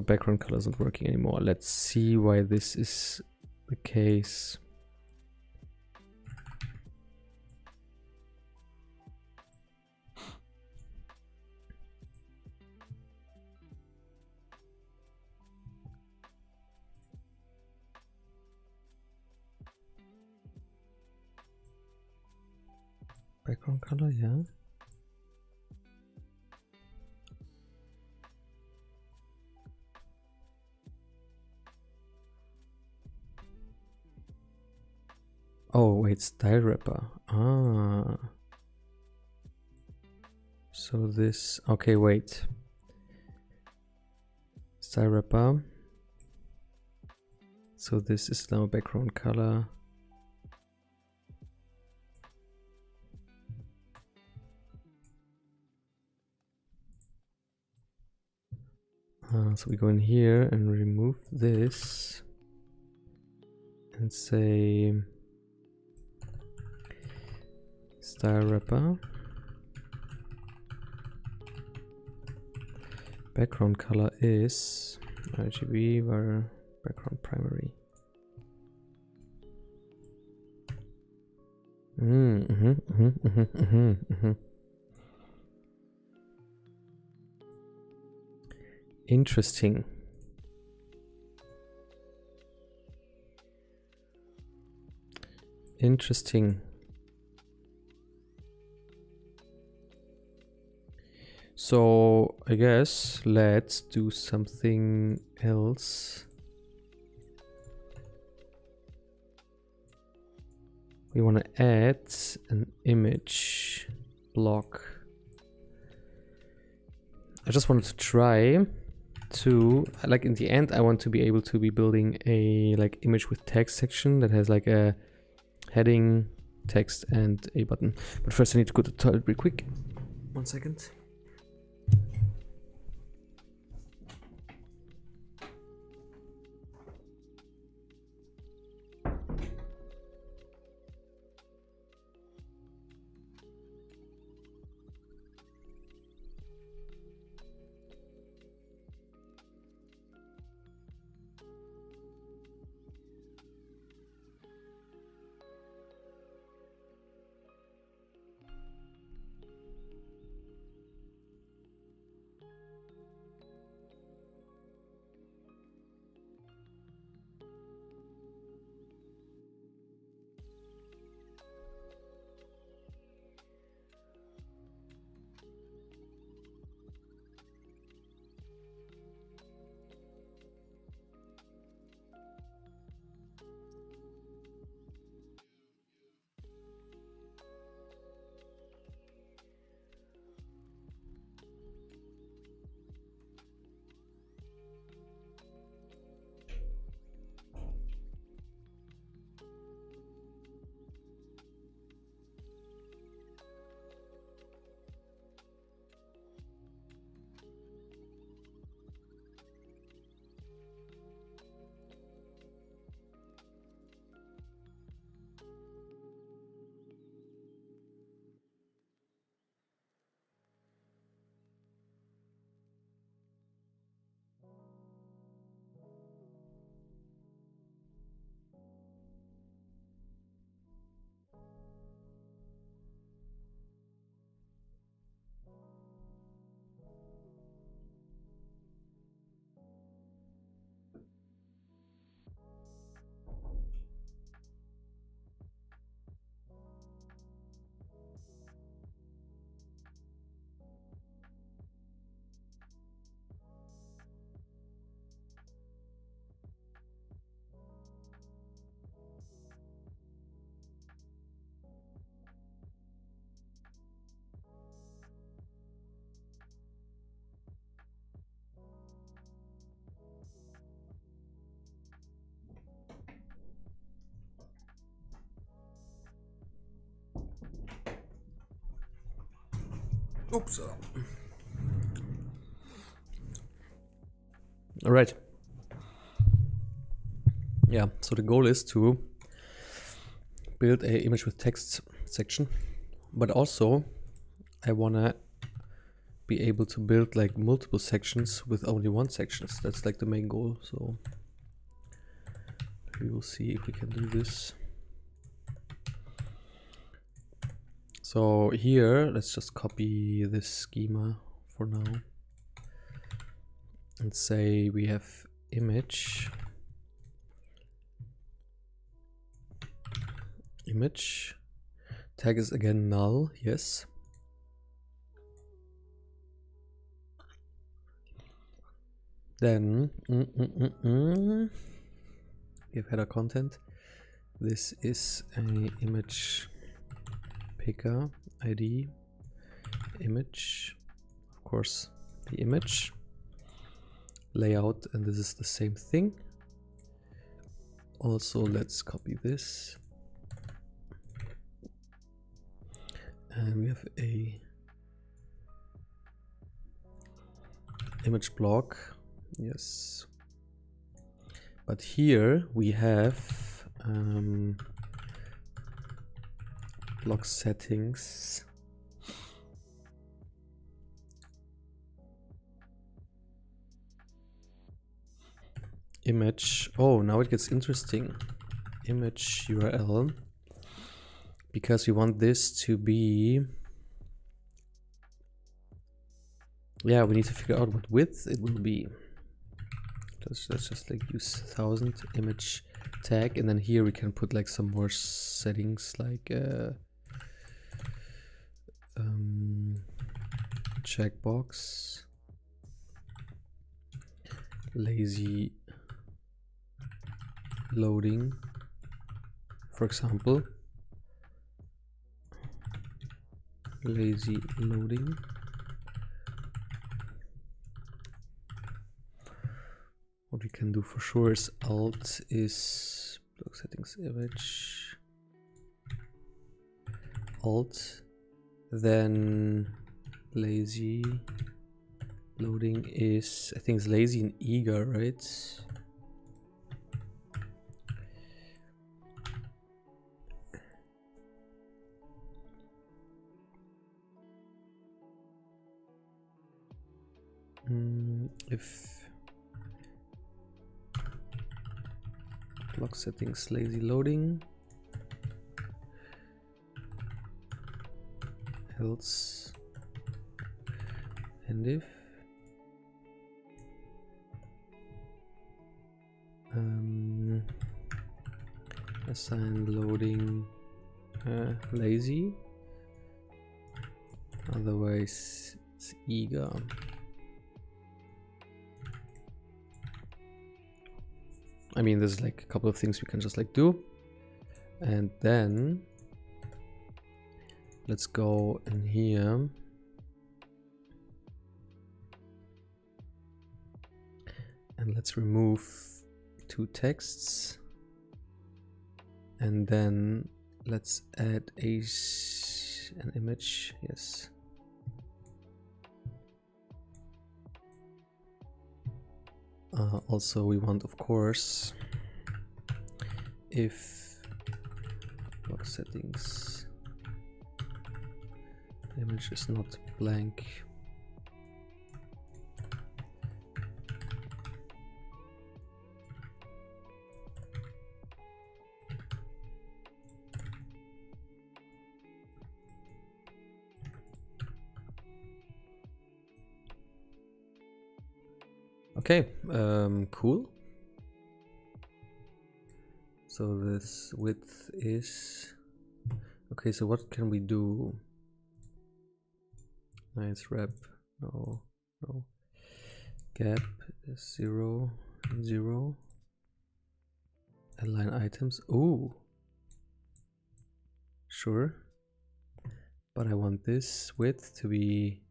background color isn't working anymore. Let's see why this is the case. background color, yeah. Oh wait, style wrapper. Ah. So this, okay, wait. Style wrapper. So this is now background color. So we go in here and remove this and say style wrapper. Background color is RGB where background primary. Interesting. Interesting. So I guess let's do something else. We want to add an image block. I just wanted to try to, like, in the end I want to be able to be building a like image with text section that has like a heading, text and a button. But first I need to go to the toilet real quick. 1 second. Oops. All right. Yeah, so the goal is to build a image with text section, but also I wanna be able to build like multiple sections with only one section. That's like the main goal. So we will see if we can do this. So here, let's just copy this schema for now and say we have image, Tag is again null, yes. Then we have header content. This is an image picker ID image, of course, the image layout, and this is the same thing. Also, let's copy this, and we have a image block, yes, but here we have block settings. Image, oh, now it gets interesting. Image URL, because we want this to be, yeah, we need to figure out what width it will be. Let's just like use 1000 image tag, and then here we can put like some more settings like checkbox, lazy loading, for example. Lazy loading. What we can do for sure is alt is block settings image, alt, then lazy loading is, I think it's lazy and eager, right? If block settings lazy loading, else, and if assign loading lazy, otherwise it's eager. I mean, there's like a couple of things we can just like do, and then let's go in here and let's remove two texts, and then let's add an image, yes. Also, we want, of course, if block settings image is not blank, okay, cool. So this width is okay. So what can we do? Nice wrap, no, gap is 0, 0. Align items. Oh, sure, but I want this width to be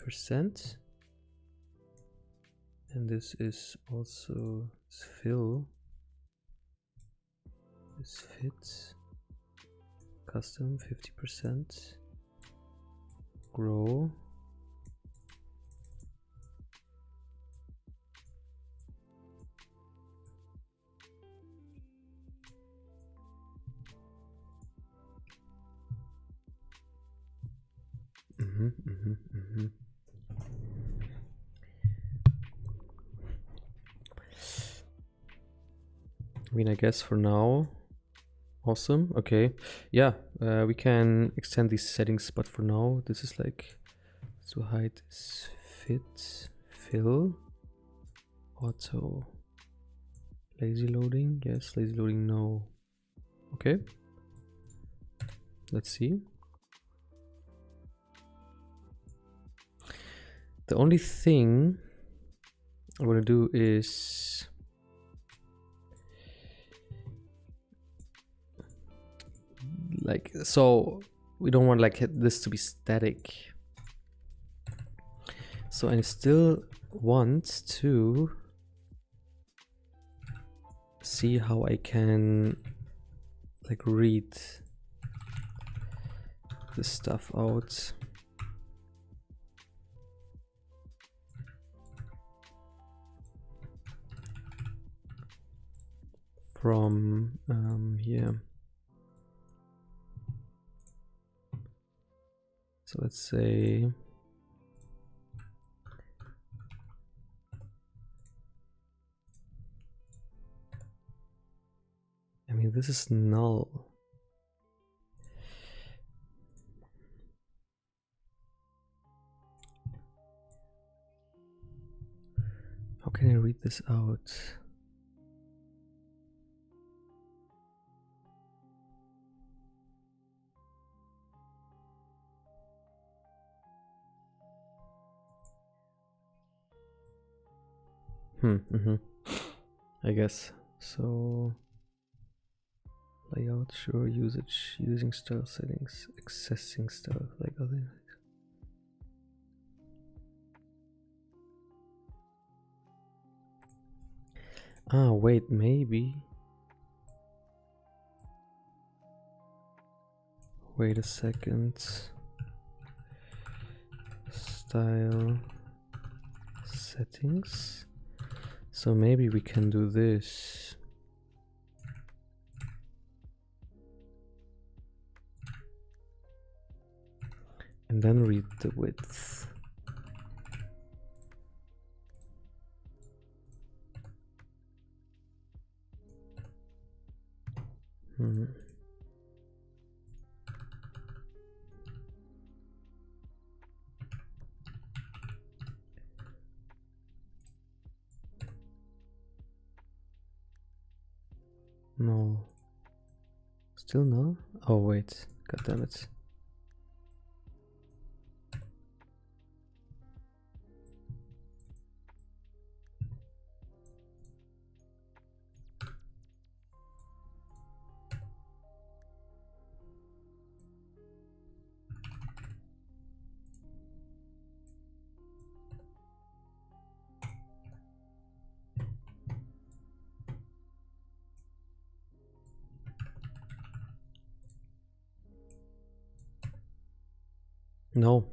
50%, and this is also fill, this fits, custom 50%, grow, I mean, I guess for now, awesome. Okay, yeah, we can extend these settings, but for now, this is like, so height is fit, fill, auto, lazy loading, yes, lazy loading, no, Okay. Let's see. The only thing I want to do is like, so we don't want like this to be static. So I still want to see how I can like read this stuff out. From here. So let's say I mean, this is null. How can I read this out? I guess so. Layout, sure. Usage, using style settings, accessing style, like other. Ah, wait, maybe. Wait a second. Style settings. So maybe we can do this. And then read the width. No. Still no? Oh wait, god damn it. No,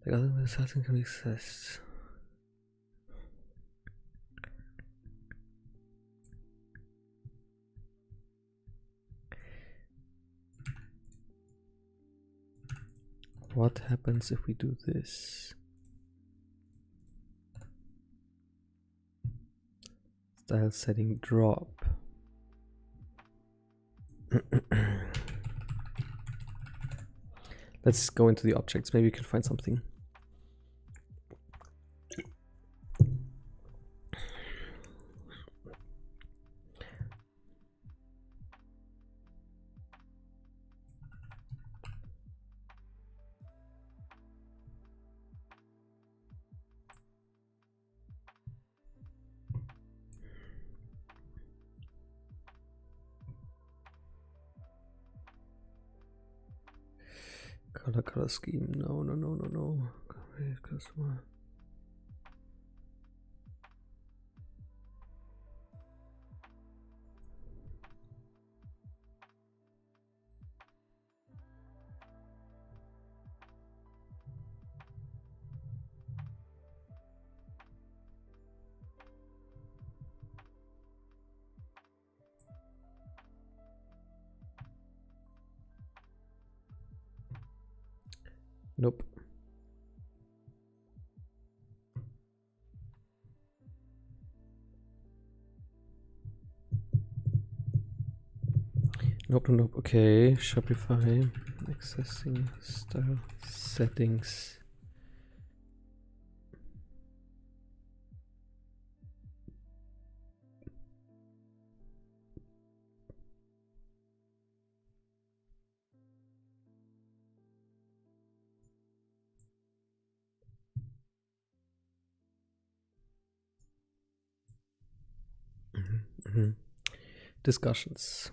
Like other than something can be accessed. What happens if we do this? Style setting drop. Let's go into the objects. Maybe we can find something. Color scheme. No. Customer. Nope. Nope. Okay, Shopify. Accessing style settings. Discussions.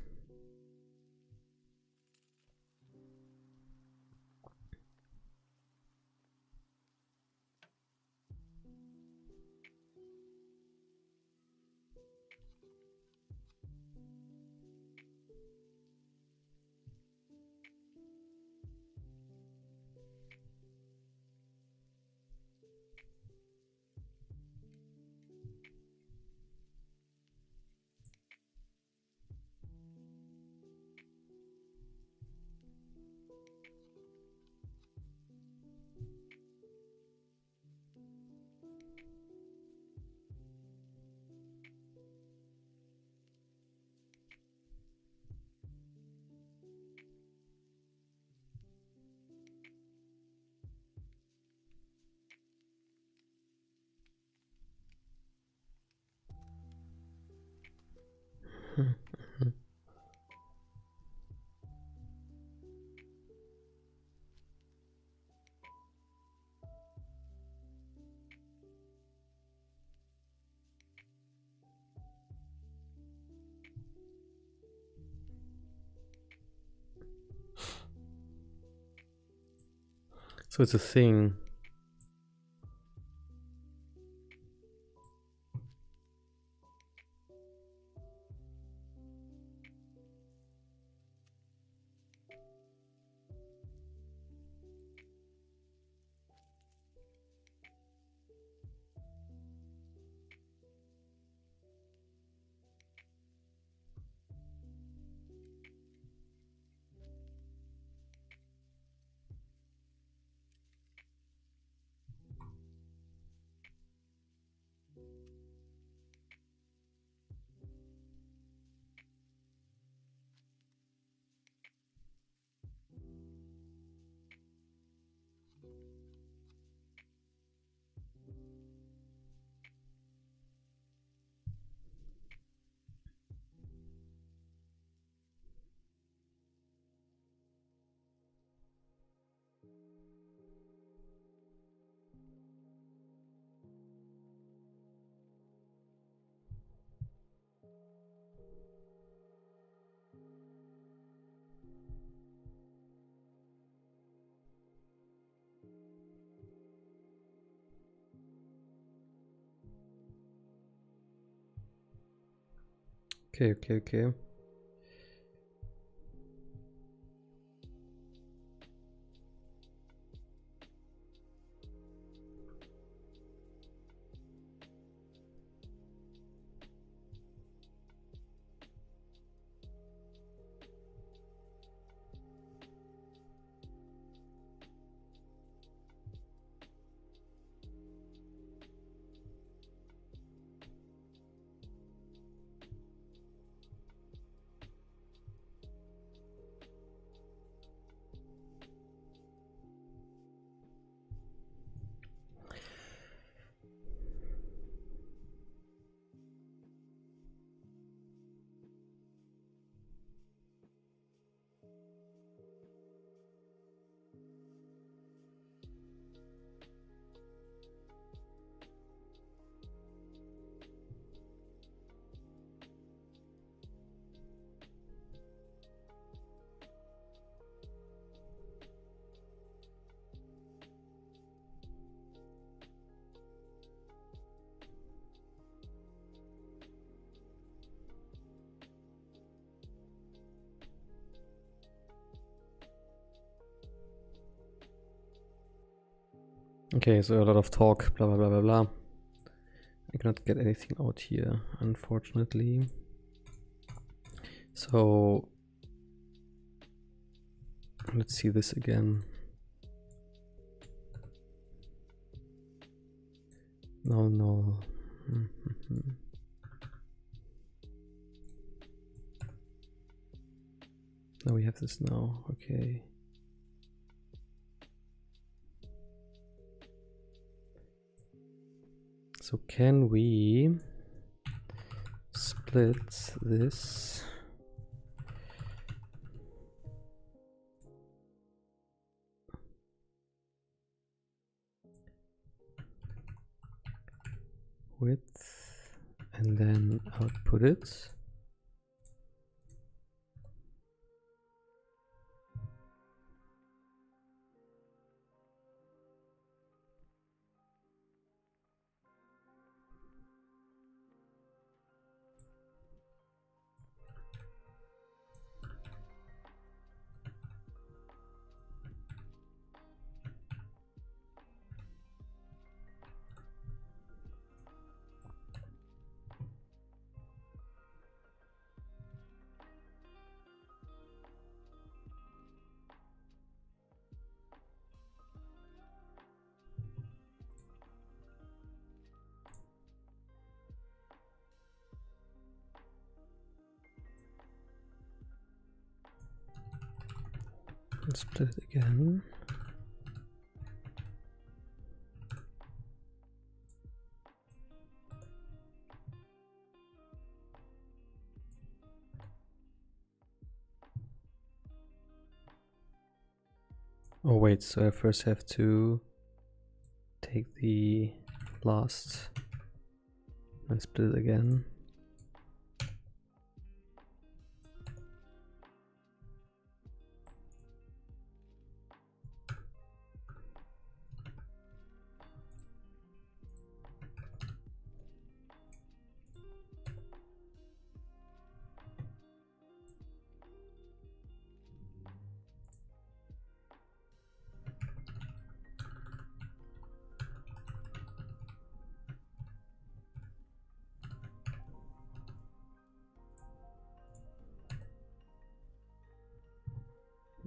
So it's a thing. Okay. Okay, so a lot of talk, blah blah blah blah blah. I cannot get anything out here, unfortunately. So let's see this again. No. Now we have this now, okay. So can we split this? Width and then output it. And split it again. Oh wait, so I first have to take the last and split it again.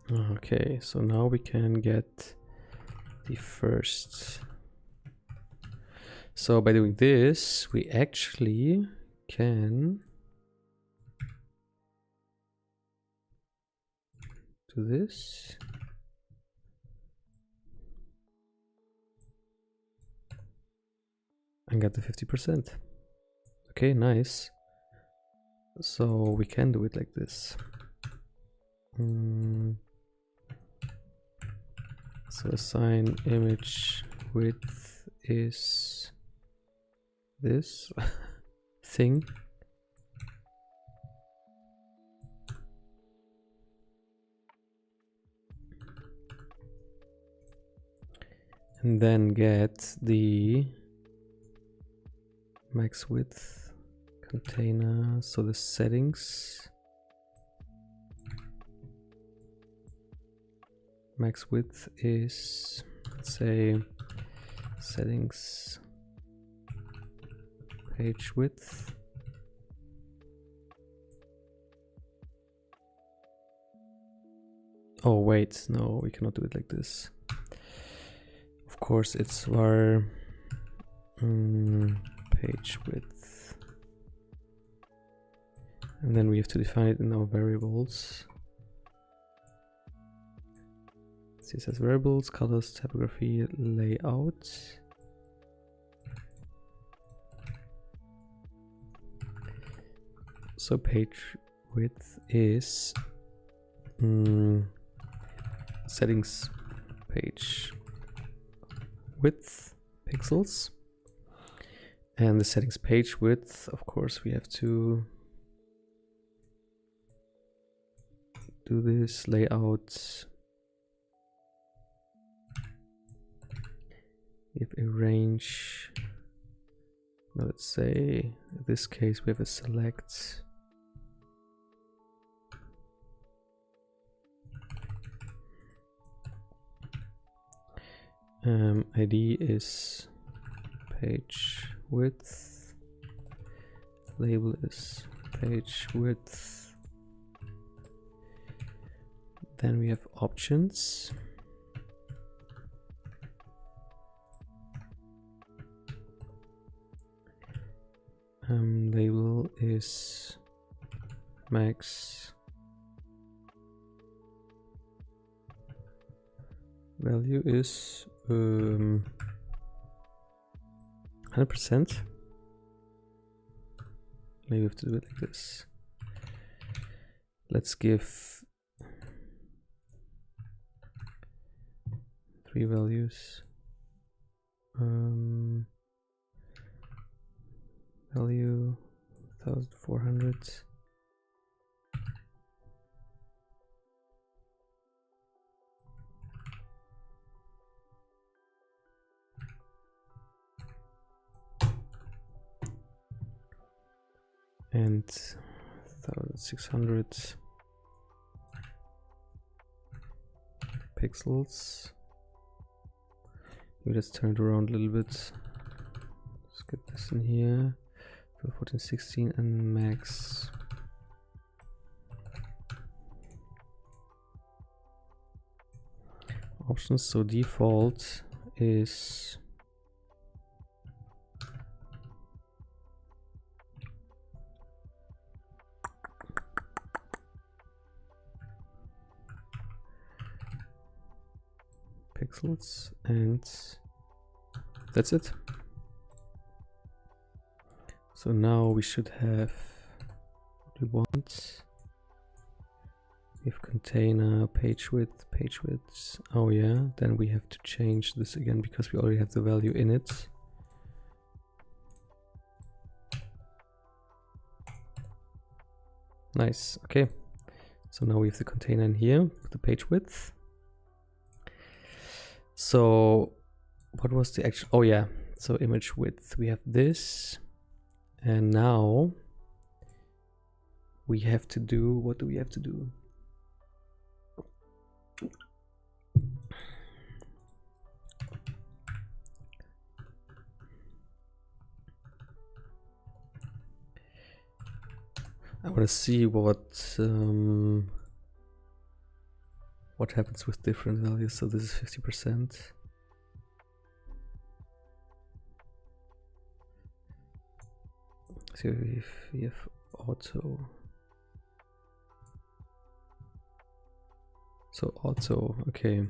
Okay, so now we can get the first. So by doing this, we actually can do this. And get the 50%. Okay, nice. So we can do it like this. So assign image width is this thing. And then get the max width container, so the settings. Max width is, let's say, settings page width. Oh wait, no, we cannot do it like this. Of course, it's var page width, and then we have to define it in our variables. CSS variables, colors, typography, layout. So page width is settings page width pixels, and the settings page width, of course, we have to do this layout. If a range, let's say in this case we have a select. ID is page width, label is page width. Then we have options. Label is max value is 100%. Maybe we have to do it like this. Let's give 3 values. Value 1400. And 1600 pixels. Maybe let's turn it around a little bit. Let's get this in here. 14, 16 and max. Options, so default is pixels, and that's it. So now we should have what we want. If container, page width. Oh yeah, then we have to change this again because we already have the value in it. Nice, okay. So now we have the container in here, the page width. So what was the actual, oh yeah, so image width, we have this. And now we have to do, what do we have to do? I want to see what happens with different values. So this is 50%. So if we have auto, so auto, okay.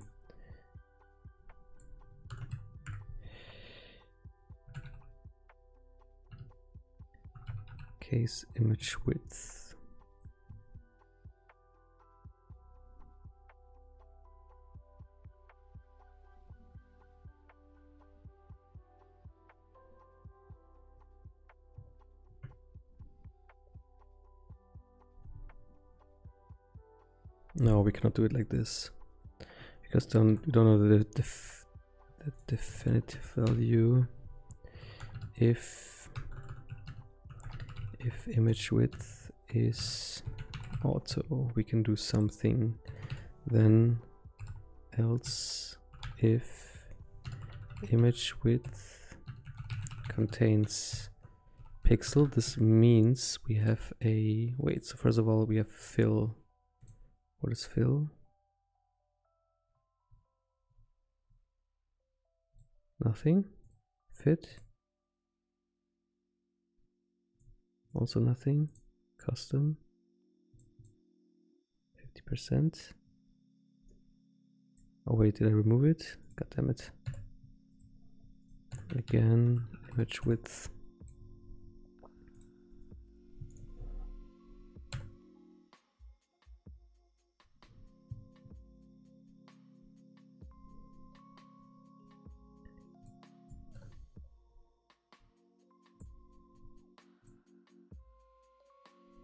Case image width. No, we cannot do it like this because we don't know the definitive value. If image width is auto, we can do something. Then else if image width contains pixel, this means we have a, wait, so first of all we have fill. What is fill? Nothing. Fit? Also nothing. Custom? 50%. Oh wait, did I remove it? God damn it. Again, image width.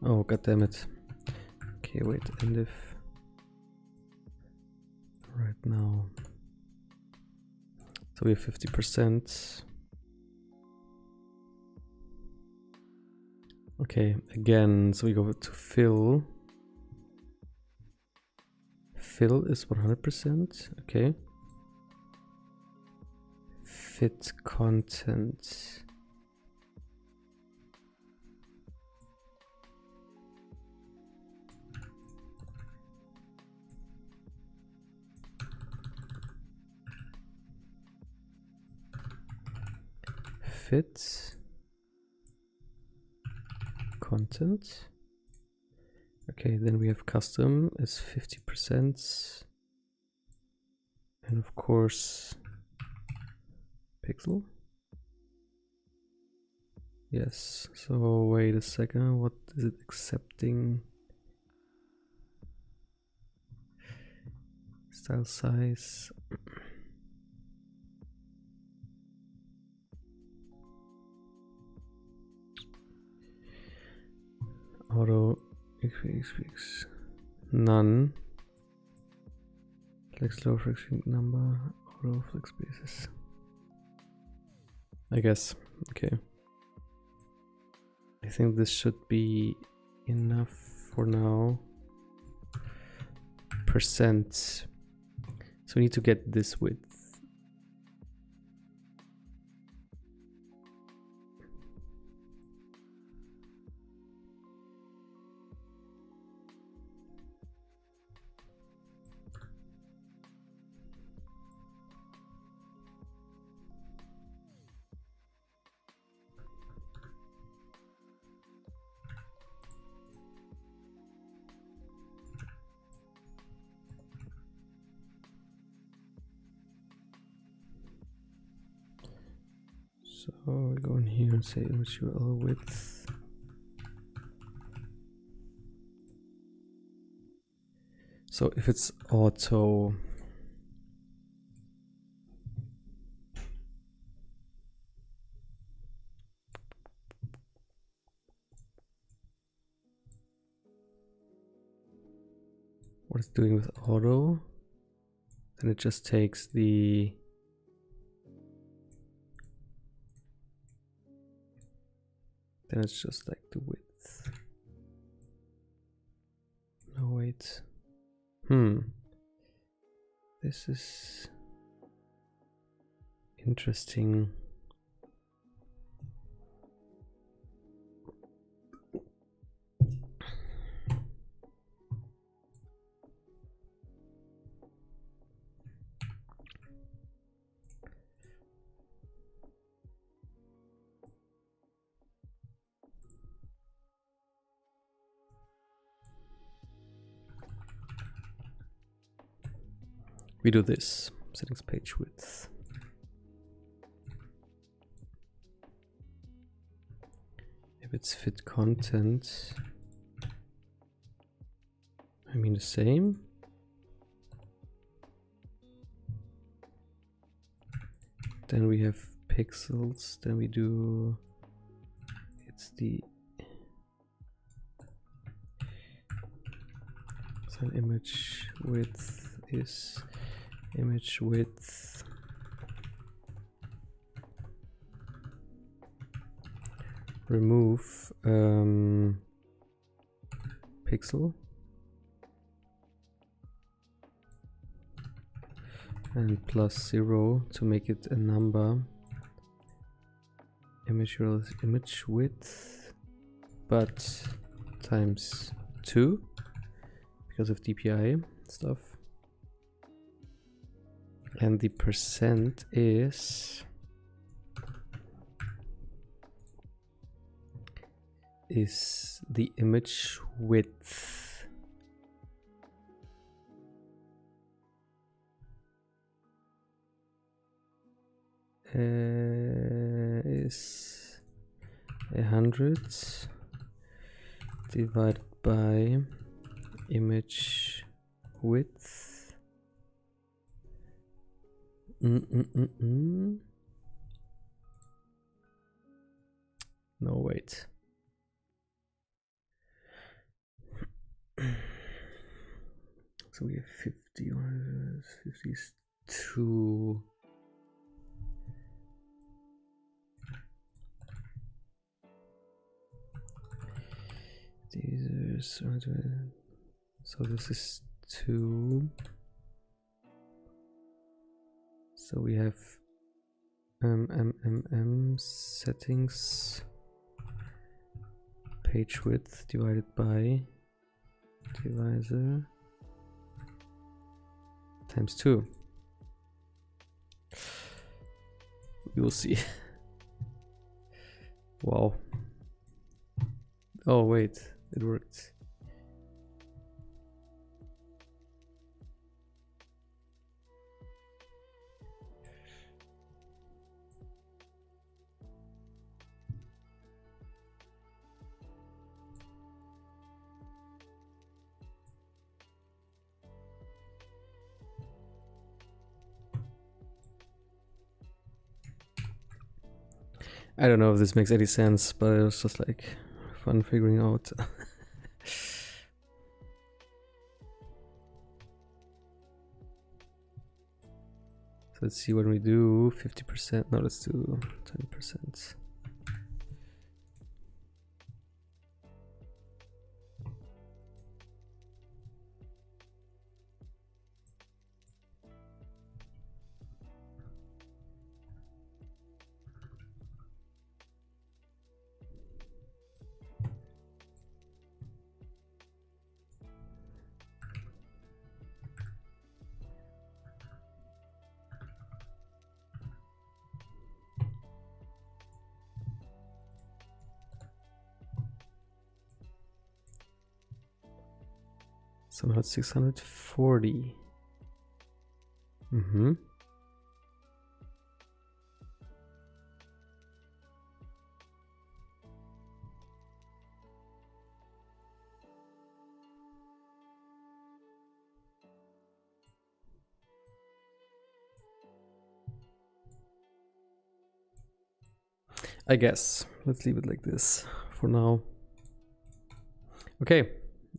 Oh, god damn it. Okay, wait, and if right now, so we have 50%. Okay, again, so we go to fill. Fill is 100%, okay. Fit content. Fit content. Okay, then we have custom is 50%. And of course, pixel. Yes, so wait a second, what is it accepting? Style size. auto xpx none. Flex low flex number, auto flex basis. I guess. Okay. I think this should be enough for now. Percent. So we need to get this width. So we go in here and say image URL width. So if it's auto, what it's doing with auto, then it just takes the then it's just like the width. No, wait. This is interesting. We do this, settings page width. If it's fit content, I mean the same. Then we have pixels, then we do, it's the so image width is image width remove pixel and +0 to make it a number. Image URL is image width but times 2 because of DPI stuff. And the percent is the image width. Is 100 divided by image width. No, wait. So we have 50 or 52. These are, so this is 2. So we have settings page width divided by divisor times 2. We will see. Wow. Oh wait, it worked. I don't know if this makes any sense, but it was just like fun figuring out. let's see when we do 50%. No, let's do 20%. So now it's 640. I guess let's leave it like this for now. Okay,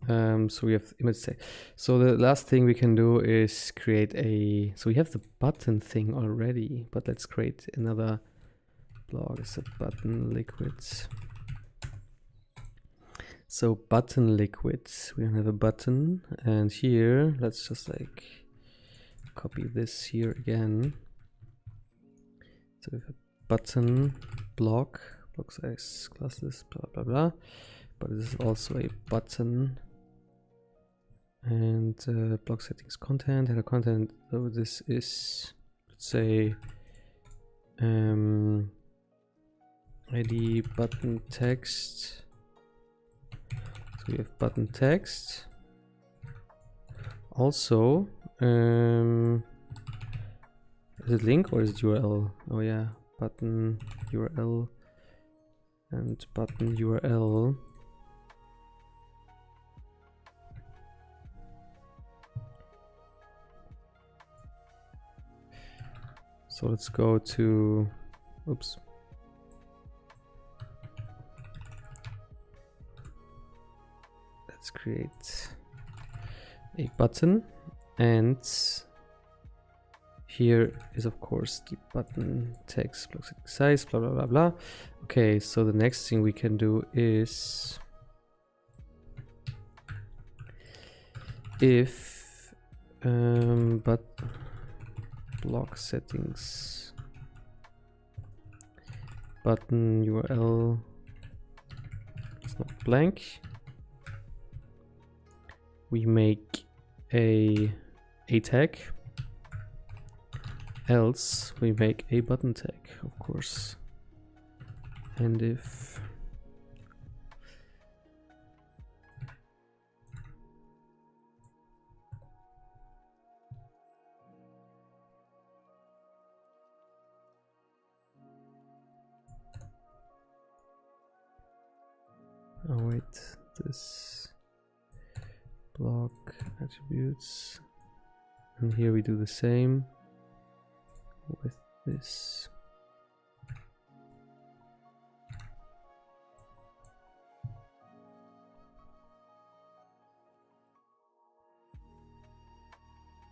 so we have image tag. So the last thing we can do is create a, so we have the button thing already, but let's create another blog. It's a button liquids. So button liquids, we have a button, and here let's just like copy this here again. So we have a button block size classes, blah blah blah, but this is also a button, and block settings content, header content. So this is, let's say, ID button text. So we have button text. Also, is it link or is it URL? Oh yeah, button URL and button URL. So let's go to, oops. Let's create a button, and here is of course the button text, block setting size, blah blah blah blah. Okay, so the next thing we can do is if but block settings button URL is not blank, we make a tag, else we make a button tag, of course. And if oh wait, this block attributes, and here we do the same with this.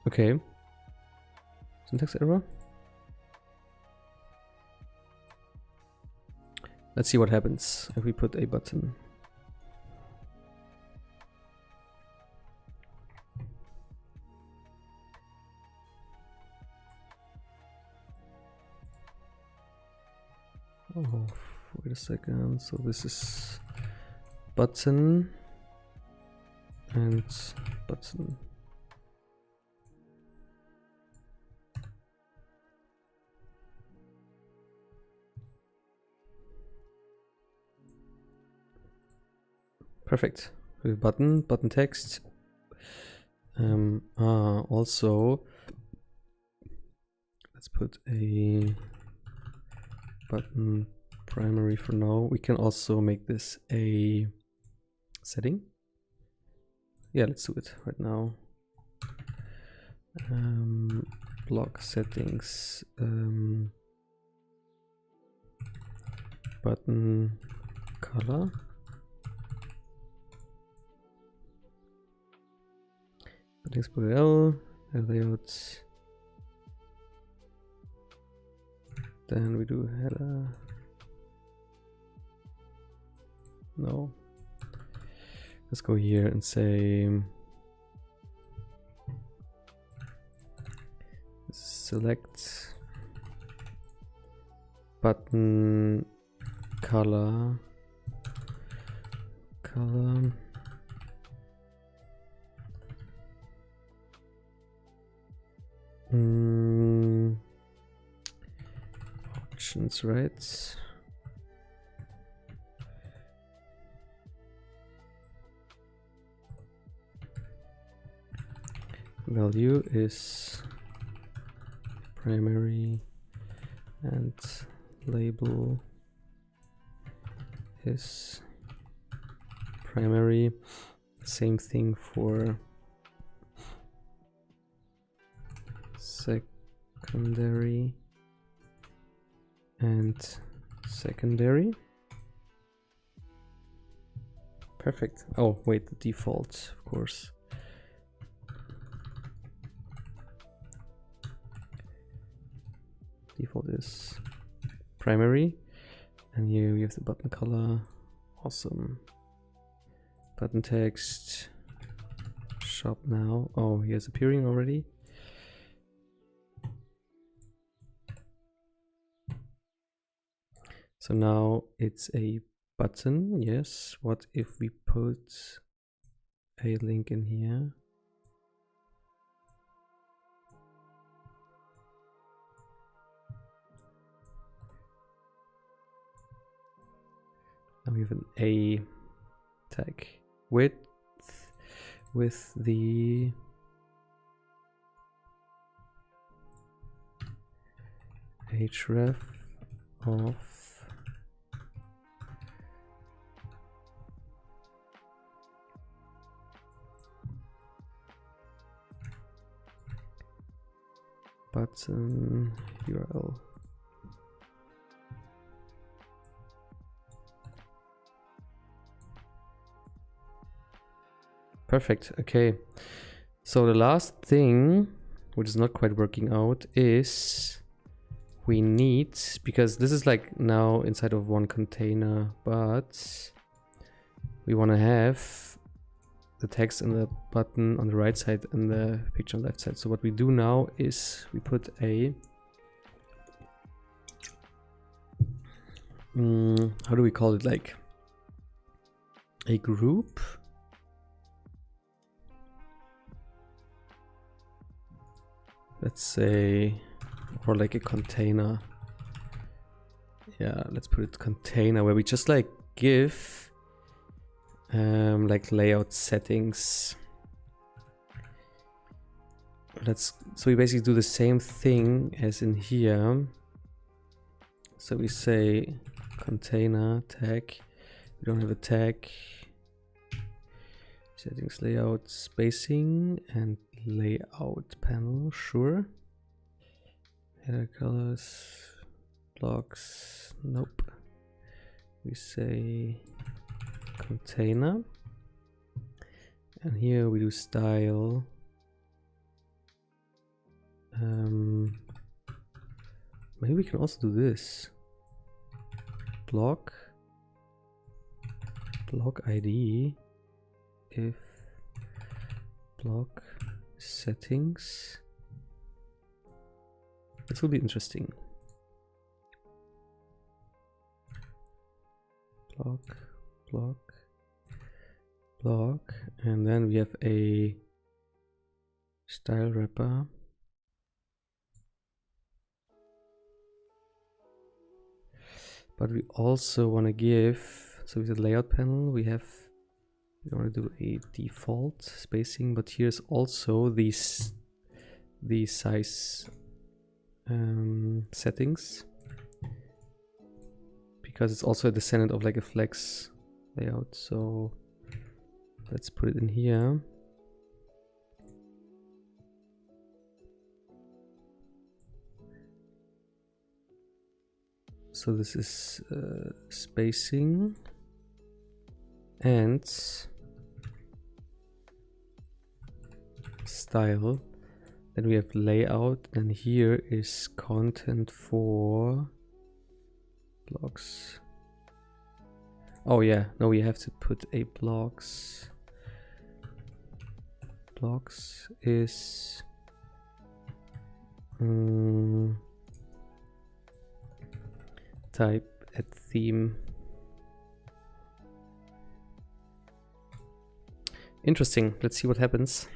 Okay, syntax error. Let's see what happens if we put a button. Oh, wait a second. So this is button and button. Perfect. We have button text. Also, let's put a button primary for now. We can also make this a setting. Yeah, let's do it right now. Block settings, button color. Buttons.l, layout. Then we do header. No. Let's go here and say select button color. Options, right? Value is primary and label is primary. Same thing for secondary and secondary. Perfect. Oh, wait, the default, of course. Default is primary, and here we have the button color. Awesome. Button text, shop now. Oh, here's appearing already. So now it's a button. Yes. What if we put a link in here? Now we have an A tag with the href of button URL. Perfect. Okay. So the last thing, which is not quite working out, is we need, because this is like now inside of one container, but we want to have the text and the button on the right side and the picture on the left side. So what we do now is we put a how do we call it, like a group. Let's say, or like a container. Yeah, let's put it container, where we just like give like layout settings. So we basically do the same thing as in here. So we say container tag. We don't have a tag. Settings, layout, spacing, and layout panel. Sure. Header colors, blocks. Nope. We say container, and here we do style. Maybe we can also do this. Block ID. If block settings. This will be interesting. Block, and then we have a style wrapper. But we also want to give, so with the layout panel, we want to do a default spacing, but here's also the size settings, because it's also a descendant of like a flex layout. So let's put it in here. So this is spacing and style. Then we have layout, and here is content for blocks. Oh yeah, no, we have to put a blocks. Blocks is type at theme. Interesting. Let's see what happens.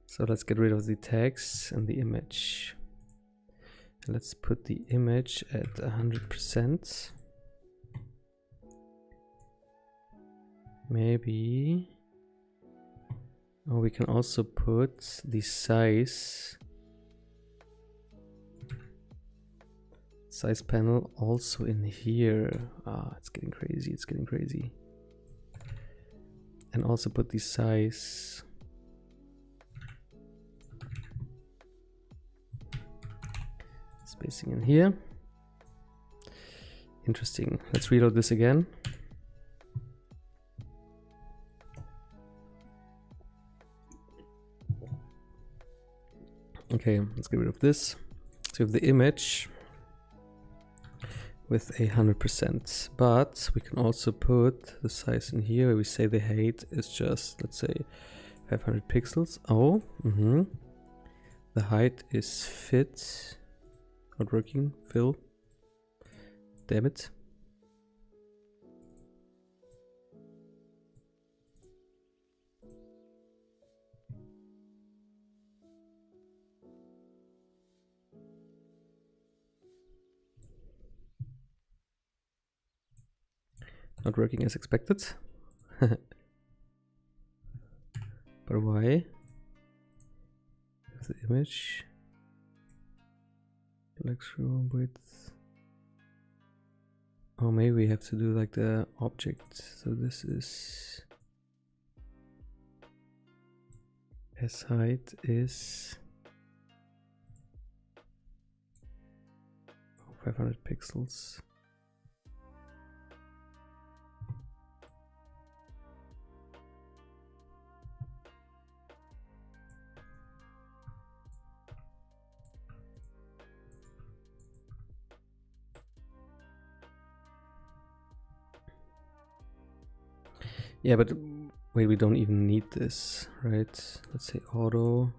So let's get rid of the text and the image. Let's put the image at 100%. Maybe. Oh, we can also put the size panel also in here. Ah, it's getting crazy. It's getting crazy. And also put the size spacing in here. Interesting. Let's reload this again. Okay, let's get rid of this. So we have the image with 100%, but we can also put the size in here where we say the height is just, let's say, 500 pixels. Oh, the height is fit. Not working. Fill. Damn it. Not working as expected. But why? The image. Selection width. Oh, maybe we have to do like the object. So this is S height is 500 pixels. Yeah, but wait, we don't even need this, right? Let's say auto,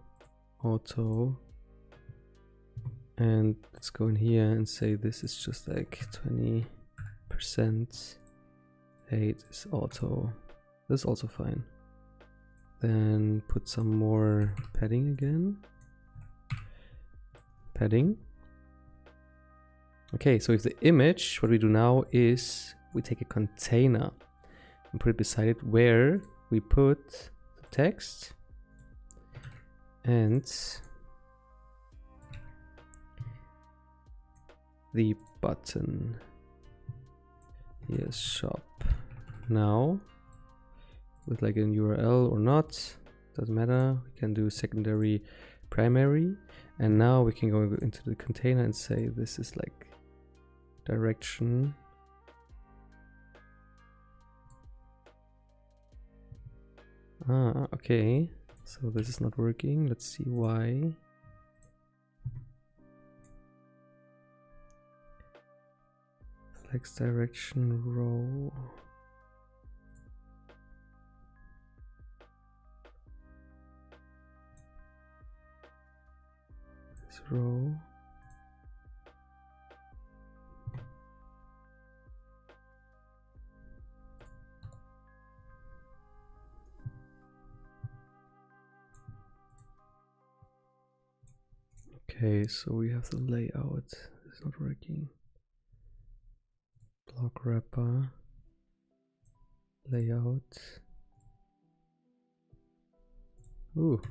and let's go in here and say this is just like 20%. Height is auto. This is also fine. Then put some more padding again. Padding. Okay, so if the image, what we do now is we take a container and put it beside it where we put the text and the button. Here's shop now with like an URL or not, doesn't matter. We can do secondary, primary, and now we can go into the container and say this is like direction. Ah, okay. So this is not working. Let's see why. Flex direction row. This row. Okay, so we have the layout. It's not working. Block wrapper. Layout. Ooh.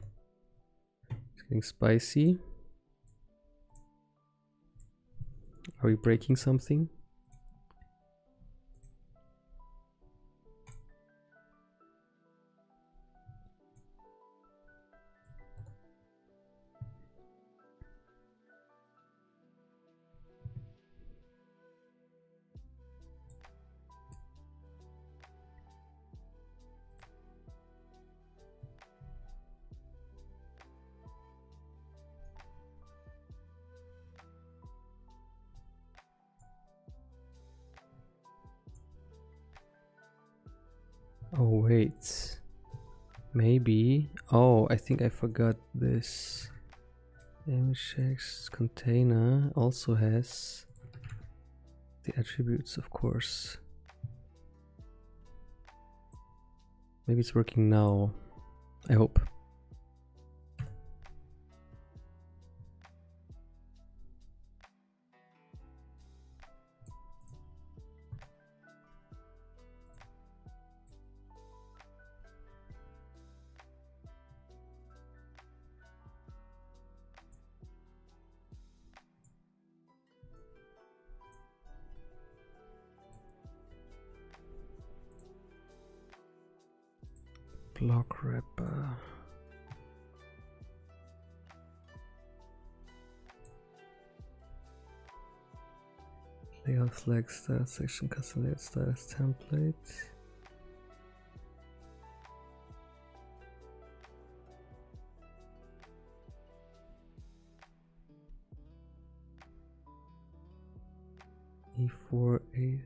It's getting spicy. Are we breaking something? Oh wait, maybe. Oh, I think I forgot this. Image container also has the attributes, of course. Maybe it's working now. I hope. Block wrapper. Layout flag style section custom layout styles template. E488.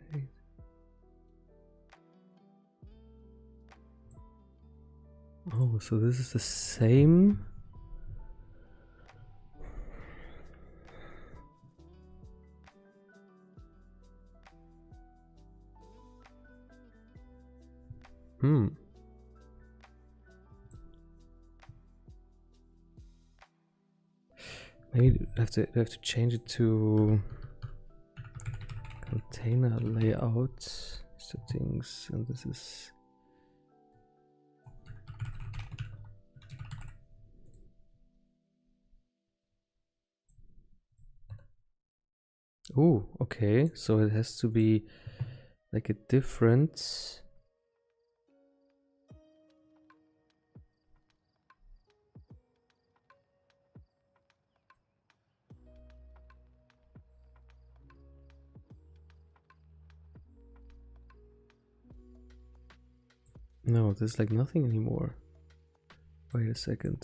Oh, so this is the same. Maybe I have to change it to container layout settings, and this is oh, okay, so it has to be like a different no, there's like nothing anymore. Wait a second.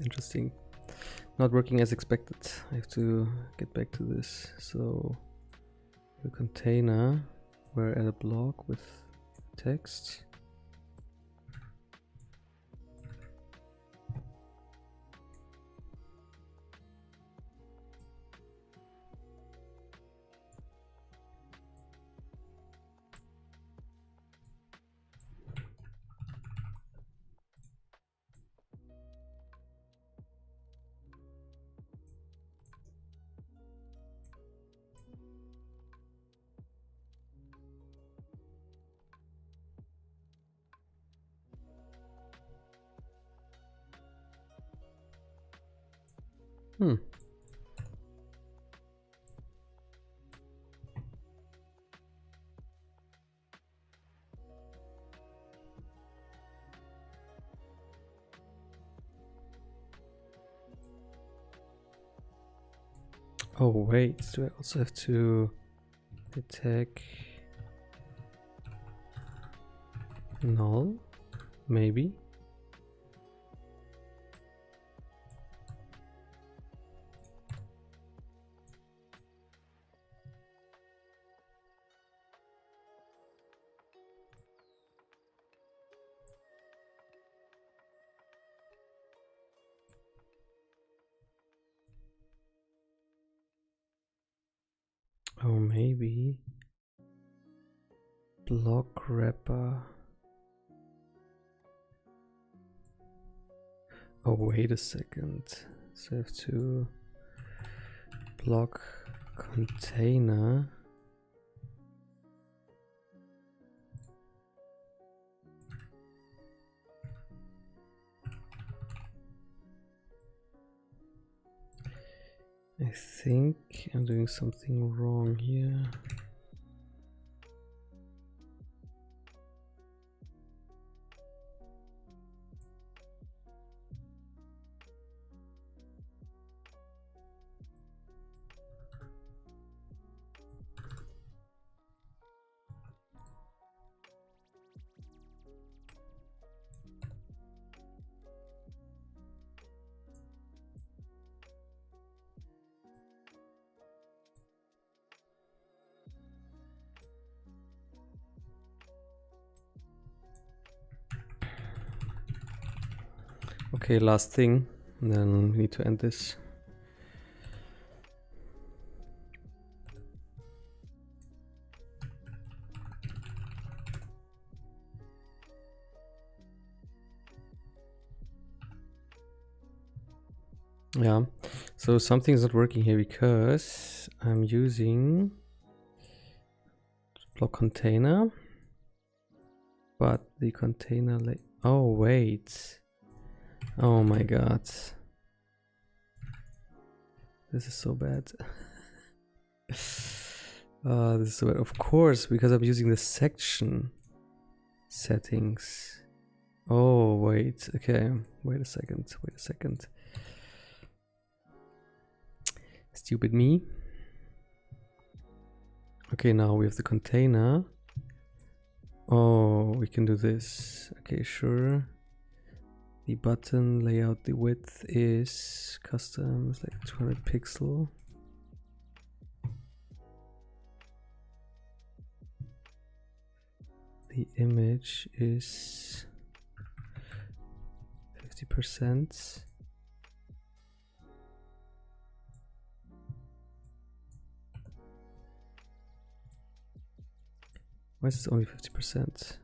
Interesting. Not working as expected. I have to get back to this. So the container, we're at a block with text. Oh wait, do I also have to detect null? Maybe. Oh, maybe block wrapper. Oh, wait a second. So I have to block container. I think I'm doing something wrong here. Okay, last thing, and then we need to end this. Yeah, so something's not working here because I'm using block container, but the container oh wait, oh my god, this is so bad. This is so bad. Of course, because I'm using the section settings. Oh wait, okay, wait a second. Stupid me. Okay, now we have the container. Oh, we can do this. Okay, sure. The button layout, the width is custom, it's like 200 pixel. The image is 50%. Why is it only 50%?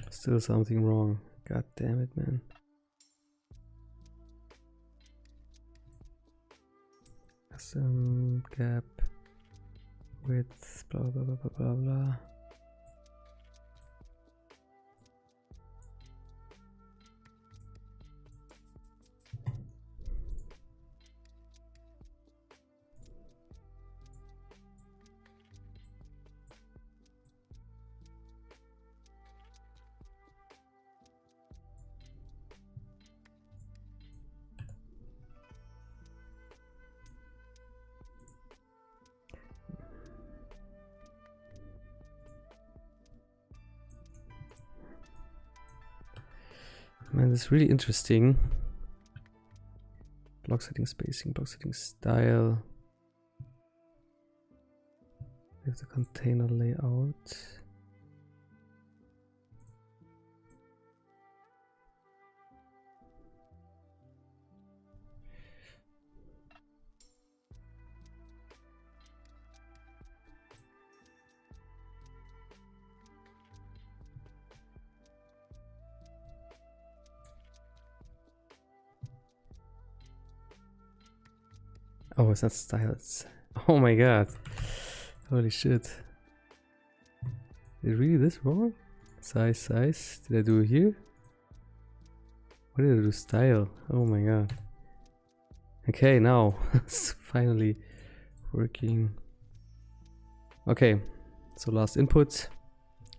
Still something wrong. God damn it, man. Custom gap width, blah blah blah blah blah blah. Man, this is really interesting. Block setting spacing, block setting style. We have the container layout. Oh, it's not style, it's... Oh my god. Holy shit. Did I really this wrong? Size. Did I do it here? What did I do? Style. Oh my god. Okay, now it's finally working. Okay, so last input.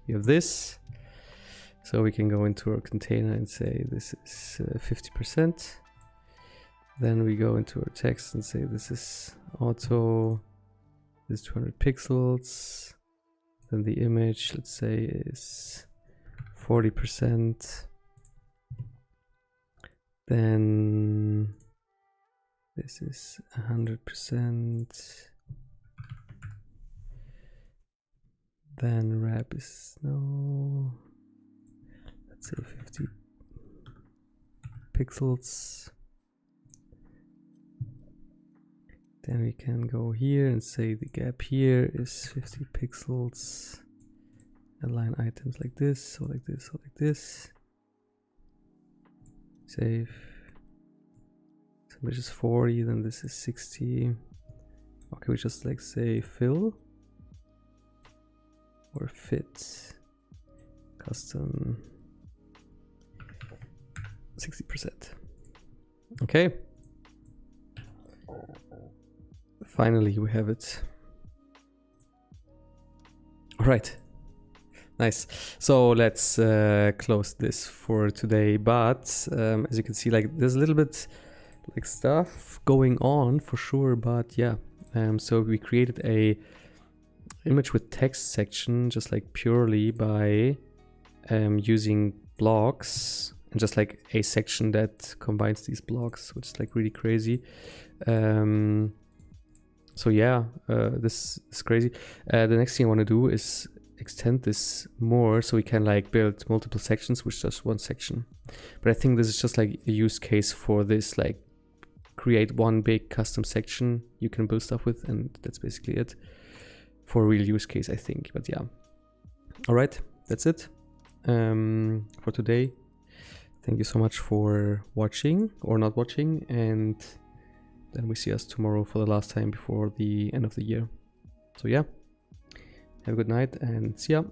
We have this. So we can go into our container and say this is 50%. Then we go into our text and say this is auto, this is 200 pixels. Then the image, let's say, is 40%. Then this is 100%. Then wrap is no, let's say 50 pixels. Then we can go here and say the gap here is 50 pixels. Align items like this, or like this, or like this. Save. So which is 40, then this is 60. Okay, we just like say fill or fit. Custom 60%. Okay. Finally, we have it. All right. Nice. So let's close this for today. But as you can see, like there's a little bit like stuff going on for sure. But yeah, so we created a image with text section just like purely by using blocks and just like a section that combines these blocks, which is like really crazy. So yeah, this is crazy. The next thing I want to do is extend this more so we can like build multiple sections with just one section. But I think this is just like a use case for this, like create one big custom section you can build stuff with, and that's basically it for a real use case, I think. But yeah, all right, that's it for today. Thank you so much for watching or not watching, and then we see us tomorrow for the last time before the end of the year. So yeah, have a good night and see ya.